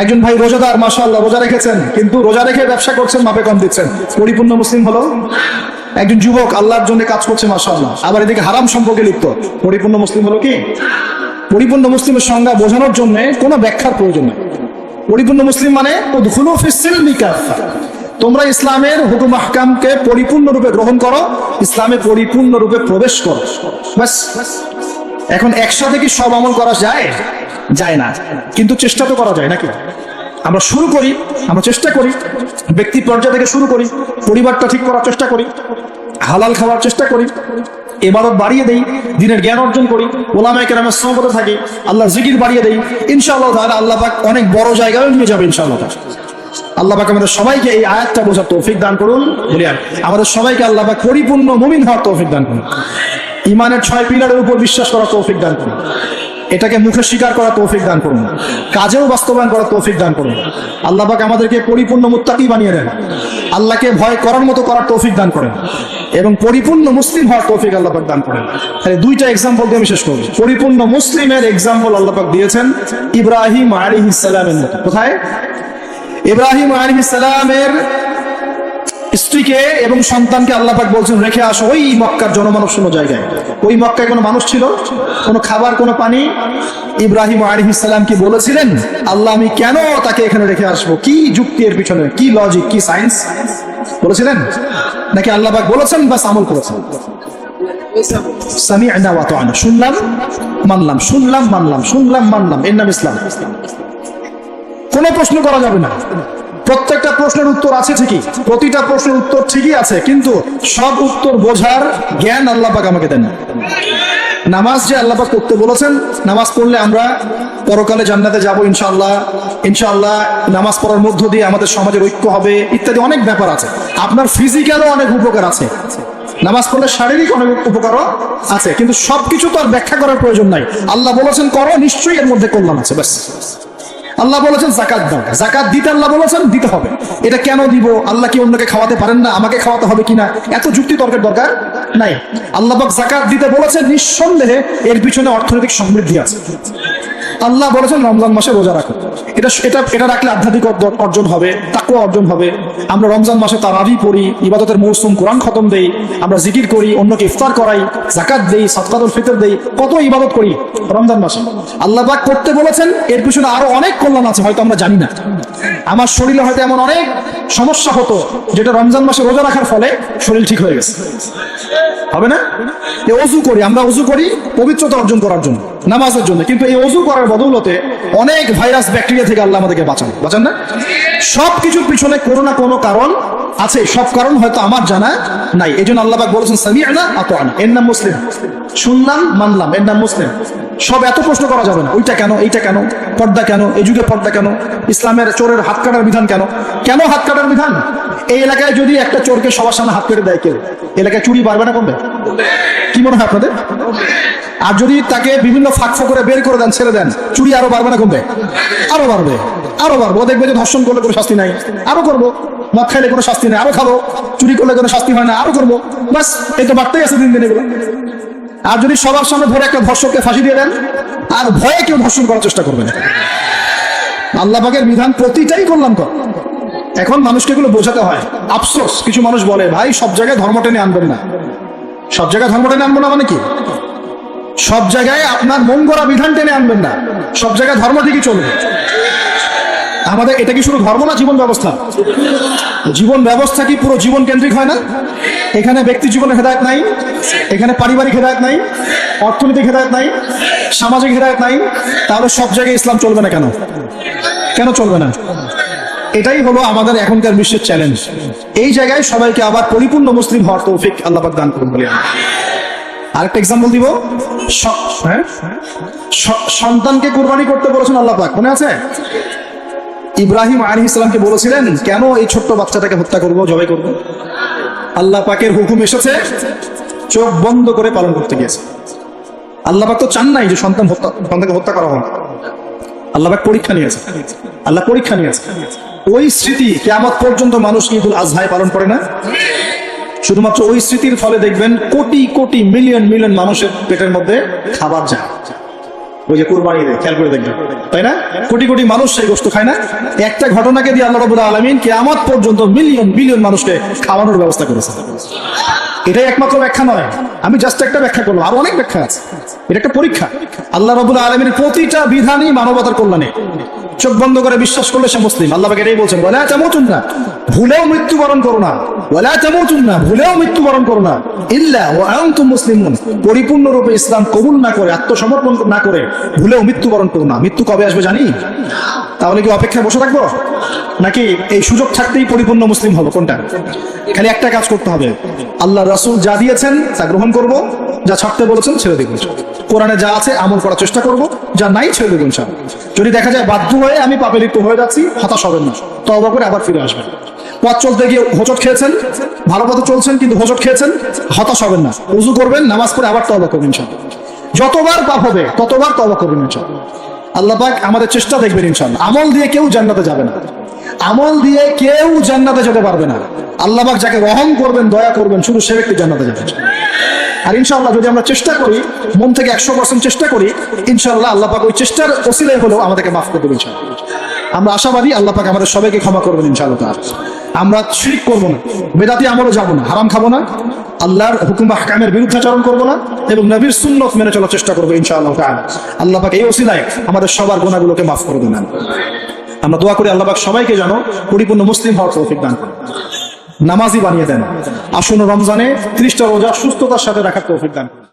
একজন ভাই রোজাদার, মাশাআল্লাহ রোজা রেখেছেন, কিন্তু রোজা রেখে ব্যবসা করছেন, মাপে কম দিচ্ছেন, পরিপূর্ণ মুসলিম হলো? একজন যুবক আল্লাহর জন্য কাজ করছে মাশাআল্লাহ, আবার এদিকে হারাম সম্পর্কে লিপ্ত, পরিপূর্ণ মুসলিম হলো কি? পরিপূর্ণ মুসলিমের সংজ্ঞা বোঝানোর জন্য কোনো ব্যাখ্যার প্রয়োজন নেই। পরিপূর্ণ মুসলিম মানে উদখুলু ফিস সিলমি কাফা, তোমরা ইসলামের হুকুম আহকামকে পরিপূর্ণরূপে গ্রহণ করো, ইসলামে পরিপূর্ণরূপে প্রবেশ করো, বাস। এখন একসাথে কি সব আমল করা যায়? যায় না, কিন্তু চেষ্টা তো করা যায় নাকি? আমরা শুরু করি, আমরা চেষ্টা করি, ব্যক্তি পর্যায় থেকে শুরু করি, পরিবারটা ঠিক করার চেষ্টা করি, হালাল খাওয়ার চেষ্টা করি, ইবাদত বাড়িয়ে দেই, দ্বীনের জ্ঞান অর্জন করি, উলামায়ে কেরামের সুহবতে থাকি, আল্লাহর জিকির বাড়িয়ে দেই। ইনশাআল্লাহ তাআলা আল্লাহ পাক অনেক বড় জায়গায় নিয়ে যাবে ইনশাআল্লাহ। আল্লাহ পাক আমাদের সবাইকে এই আয়াতটা বোঝার তৌফিক দান করুন। বলিয়া আমাদের সবাইকে আল্লাহ পাক পরিপূর্ণ মুমিন হওয়ার তৌফিক দান করুন, ঈমানের 6 পিলারের উপর বিশ্বাস করার তৌফিক দান করুন, এটাকে মুখে স্বীকার করার তৌফিক দান করুন, কাজেও বাস্তবায়ন করার তৌফিক দান করুন। আল্লাহ পাক আমাদেরকে পরিপূর্ণ মুত্তাকি বানিয়ে দেন, আল্লাহকে ভয় করার মতো করার তৌফিক দান করেন, এবং পরিপূর্ণ মুসলিম হওয়ার তৌফিক আল্লাহ পাক দান করেন। তাহলে 2টা এক্সাম্পল দিয়ে আমি শেষ করব। পরিপূর্ণ মুসলিমের এক্সাম্পল আল্লাহ পাক দিয়েছেন ইব্রাহিম আলাইহিস সালামের মতো। কোথায়? ইব্রাহিম আলাইহিস সালামের স্ত্রীকে এবং সন্তানকে আল্লাহ পাক বলছেন রেখে আসো ওই মক্কার জনমানব শূন্য জায়গায়। ওই মক্কায় কোনো মানুষ ছিল? কোনো খাবার, কোনো পানি? ইব্রাহিম আলাইহিস সালাম কি বলেছিলেন আল্লাহ আমি কেন তাকে এখানে রেখে আসবো? কি যুক্তি এর পিছনে, কি লজিক, কি সায়েন্স বলেছিলেন? নাকি আল্লাহ পাক বলেছেন বাস আমল করেছেন? সামি'না ওয়া আতা'না, শুনলাম মানলাম, শুনলাম মানলাম, শুনলাম মানলাম, এর নাম ইসলাম। কোনো প্রশ্ন করা যাবে না। প্রত্যেকটা প্রশ্নের উত্তর আছে ঠিকই, প্রতিটা প্রশ্নের উত্তর ঠিকই আছে, কিন্তু সব উত্তর বোঝার জ্ঞান আল্লাহ পাক আমাকে দেন না। নামাজ যে আল্লাহ পাক করতে বলেছেন, নামাজ পড়লে আমরা পরকালে জান্নাতে যাব ইনশাআল্লাহ, ইনশাআল্লাহ নামাজ পড়ার মধ্য দিয়ে আমাদের সমাজের ঐক্য হবে, ইত্যাদি অনেক ব্যাপার আছে। আপনার ফিজিক্যালও অনেক উপকার আছে, নামাজ পড়লে শারীরিক অনেক উপকারও আছে, কিন্তু সবকিছু তো আর ব্যাখ্যা করার প্রয়োজন নাই। আল্লাহ বলেছেন করো, নিশ্চয়ই এর মধ্যে কল্যাণ আছে, ব্যাস। আল্লাহ বলেছেন যাকাত দাও, যাকাত দিতে আল্লাহ বলেছেন দিতে হবে। এটা কেন দিব? আল্লাহ কি অন্যকে খাওয়াতে পারেন না? আমাকে খাওয়াতে হবে কিনা, এত যুক্তি তর্কের দরকার নাই। আল্লাহ পাক যাকাত দিতে বলেছেন, নিঃসন্দেহে এর পিছনে অর্থনৈতিক সমৃদ্ধি আছে। আল্লাহ বলেছেন রমজান মাসে রোজা রাখো, এটা রাখলে আধ্যাত্মিক অর্জন হবে, তাকওয়া অর্জন হবে। আমরা রমজান মাসে তারাবি পড়ি, ইবাদতের মৌসুম, কোরআন খতম দেই, আমরা জিকির করি, অন্যকে ইফতার করাই, যাকাত দেই, সাদকাতুল ফিতর দেই, কত ইবাদত করি রমজান মাসে। আল্লাহ পাক করতে বলেছেন, এর পিছনে আরো অনেক কল্যাণ আছে, হয়তো আমরা জানি না। আমার শরীরে হয়তো এমন অনেক সমস্যা হতো যেটা রমজান মাসে রোজা রাখার ফলে শরীর ঠিক হয়ে গেছে, হবে না? এই অজু করি, আমরা অজু করি পবিত্রতা অর্জন করার জন্য, নামাজের জন্য, কিন্তু এই অজু করার বদৌলতে অনেক ভাইরাস ব্যাকটেরিয়া থেকে আল্লাহ আমাদেরকে বাঁচান না? সব কিছুর পিছনে কোনো না কোনো কারণ আছে, সব কারণ হয়তো আমার জানা নাই। এই জন্য আল্লাহ পাক বলেছেন সামি'না আতা'না, এর নাম মুসলিম, শুনলাম মানলাম, এর নাম মুসলিম। সব এত প্রশ্ন করা যাবে না, ওইটা কেন, এইটা কেন, পর্দা কেন, এই যুগে পর্দা কেন, ইসলামের চোরের হাত কাটার বিধান কেন, কেন হাত কাটার বিধান? এই এলাকায় যদি একটা চোরকে সবার সামনে হাত কেটে দেয় কেউ, এলাকায় চুরি বাড়বে না কমবে? কি মনে হয় আপনাদের? আর যদি তাকে বিভিন্ন ফাঁক করে বের করে দেন, ছেড়ে দেন, চুরি আরো বাড়বে না কমবে? আরো বাড়বে, আরো বাড়বো। দেখবে যে ধর্ষণ করলে কোনো শাস্তি নাই, আরো করবো। মদ খাইলে কোনো শাস্তি নেই, আরো খাবো। চুরি করলে কোনো শাস্তি হয় না, আরো করবো। বাস, এই তো বাড়তেই আছে দিন দিন এগুলো। আর যদি সবার সামনে ধরে একটা ধর্ষককে ফাঁসি দিয়ে দেন, আর ভয়ে কেউ ধর্ষণ করার চেষ্টা করবে না। আল্লাহ পাকের বিধান প্রতিটাই কল্যাণকর। এখন মানুষকে এগুলো বোঝাতে হয়। আফসোস, কিছু মানুষ বলে ভাই সব জায়গায় ধর্ম টেনে আনবেন না। সব জায়গায় ধর্ম টেনে আনবো না মানে কি? সব জায়গায় আপনার মন গড়া বিধান টেনে আনবেন না, সব জায়গায় ধর্ম ঠিকই চলবে। আমাদের এটা কি শুধু ধর্ম না জীবন ব্যবস্থা? জীবন ব্যবস্থা কি পুরো জীবন কেন্দ্রিক হয় না? এখানে ব্যক্তি জীবনের হেদায়েত নাই, এখানে পারিবারিক হেদায়েত নাই, অর্থনৈতিক হেদায়েত নাই, সামাজিক হেদায়েত নাই। তাহলে সব জায়গায় ইসলাম চলবে না কেন? কেন চলবে না? এটাই হলো আমাদের এখনকার বিশ্বের চ্যালেঞ্জ। এই জায়গায় সবাইকে আবার পরিপূর্ণ মুসলিম হওয়ার তৌফিক আল্লাহ পাক দান করুন বলি। আরেকটা এক্সাম্পল দিব। সন্তানকে কুরবানি করতে বলেছেন আল্লাহ পাক, মনে আছে? ইব্রাহিম আলাইহিস সালামকে বলেছিলেন কেন এই ছোট্ট বাচ্চাটাকে হত্যা করব, জবাই করব? আল্লাহ পাকের হুকুম এসেছে, চোখ বন্ধ করে পালন করতে গিয়েছে। আল্লাহ পাক তো চান নাই যে সন্তানকে হত্যা করা হোক। আল্লাহ পাক পরীক্ষা নিয়েছে, আল্লাহ পরীক্ষা নিয়েছে। ওই স্মৃতি কিয়ামত পর্যন্ত মানুষ ঈদুল আজহায় পালন করে না। শুধুমাত্র ওই স্মৃতির ফলে দেখবেন কোটি কোটি মিলিয়ন মিলিয়ন মানুষের পেটের মধ্যে খাবার যায়। ওই যে কুরবানি দেয়, খেয়াল করে দেখবেন, তাই না? কোটি কোটি মানুষ সেই গোশত খায় না? একটা ঘটনাকে দিয়ে আল্লাহ রাব্বুল আলামিন কিয়ামত পর্যন্ত মিলিয়ন বিলিয়ন মানুষকে খাওয়ানোর ব্যবস্থা করেছে। এটাই একমাত্র ব্যাখ্যা নয়, আমি জাস্ট একটা ব্যাখ্যা করলাম, আরো অনেক ব্যাখ্যা আছে। এটা একটা পরীক্ষা। আল্লাহ রাব্বুল আলামিনের প্রতিটা বিধানই মানবতার কল্যাণে। চোখ বন্ধ করে বিশ্বাস করলে সে মুসলিম। আল্লাহ পাক এটাই বলছেন, ওয়ালা তামুতুন্না, ভুলেও মৃত্যুবরণ করো না। ওয়ালা তামুতুন্না, ভুলেও মৃত্যুবরণ করো না। ইল্লা ওয়া আনতুম মুসলিমুন, পরিপূর্ণরূপে ইসলাম কবুল না করে, আত্মসমর্পণ না করে ভুলেও মৃত্যুবরণ করো না। মৃত্যু কবে আসবে জানি? তাহলে কি অপেক্ষায় বসে থাকবো? নাকি এই সুযোগ থাকতেই পরিপূর্ণ মুসলিম হবো? কোনটা? খালি একটা কাজ করতে হবে, আল্লাহ রাসূল যা দিয়েছেন তা গ্রহণ করব, যা ছাড়তে বলেছেন ছেড়ে দিব। কোরআনে যা আছে আমল করার চেষ্টা করব, যা নাই ছেড়ে দেব ইনশাআল্লাহ। যদি দেখা যায় বাধ্য হয়ে আমি পাপে লিপ্ত হয়ে যাচ্ছি, হতাশ হবেন না, তওবা করে আবার ফিরে আসবেন। পথ চলতে গিয়ে হোঁচট খেয়েছেন, ভালো পথে চলছেন কিন্তু হোঁচট খেয়েছেন, হতাশ হবেন না, ওযু করবেন, নামাজ পড়ে আবার তওবা করবেন ইনশাআল্লাহ। যতবার পাপ হবে ততবার তওবা করবেন ইনশাআল্লাহ। আল্লাহ পাক আমাদের চেষ্টা দেখবেন ইনশাআল্লাহ। আমল দিয়ে কেউ জান্নাতে যাবে না, আমল দিয়ে কেউ জান্নাতে যেতে পারবে না। আল্লাহ পাক যাকে রহম করবেন, দয়া করবেন, শুধু সে ব্যক্তি জান্নাতে যাবে। আর ইনশাআল্লাহ যদি আমরা চেষ্টা করি, মন থেকে 100% চেষ্টা করি, ইনশাআল্লাহ আল্লাহ পাক ওই চেষ্টার ওসিলায় হলেও আমাদেরকে মাফ করে দেবেন ইনশাআল্লাহ। আমরা আশাবাদী আল্লাহ পাক আমাদের সবাইকে ক্ষমা করবেন ইনশাআল্লাহ তাআলা। আমরা শিরক করব না, বেদাতি আমলে যাব না, হারাম খাবো না, আল্লাহর হুকুম বা আহকামের বিরুদ্ধাচরণ করব না, এবং নবীর সুন্নাত মেনে চলার চেষ্টা করব ইনশাআল্লাহ তাআলা। আল্লাহ পাক এই ওসিলায় আমাদের সবার গুনাহগুলোকে মাফ করে দেন। আমরা দোয়া করি আল্লাহ পাক সবাইকে যেন পরিপূর্ণ মুসলিম হওয়ার তৌফিক দান করেন, নামাজি বানিয়ে দেন। আসন্ন রমজানে 30টা রোজা সুস্থতার সাথে রাখার তৌফিক দান করেন।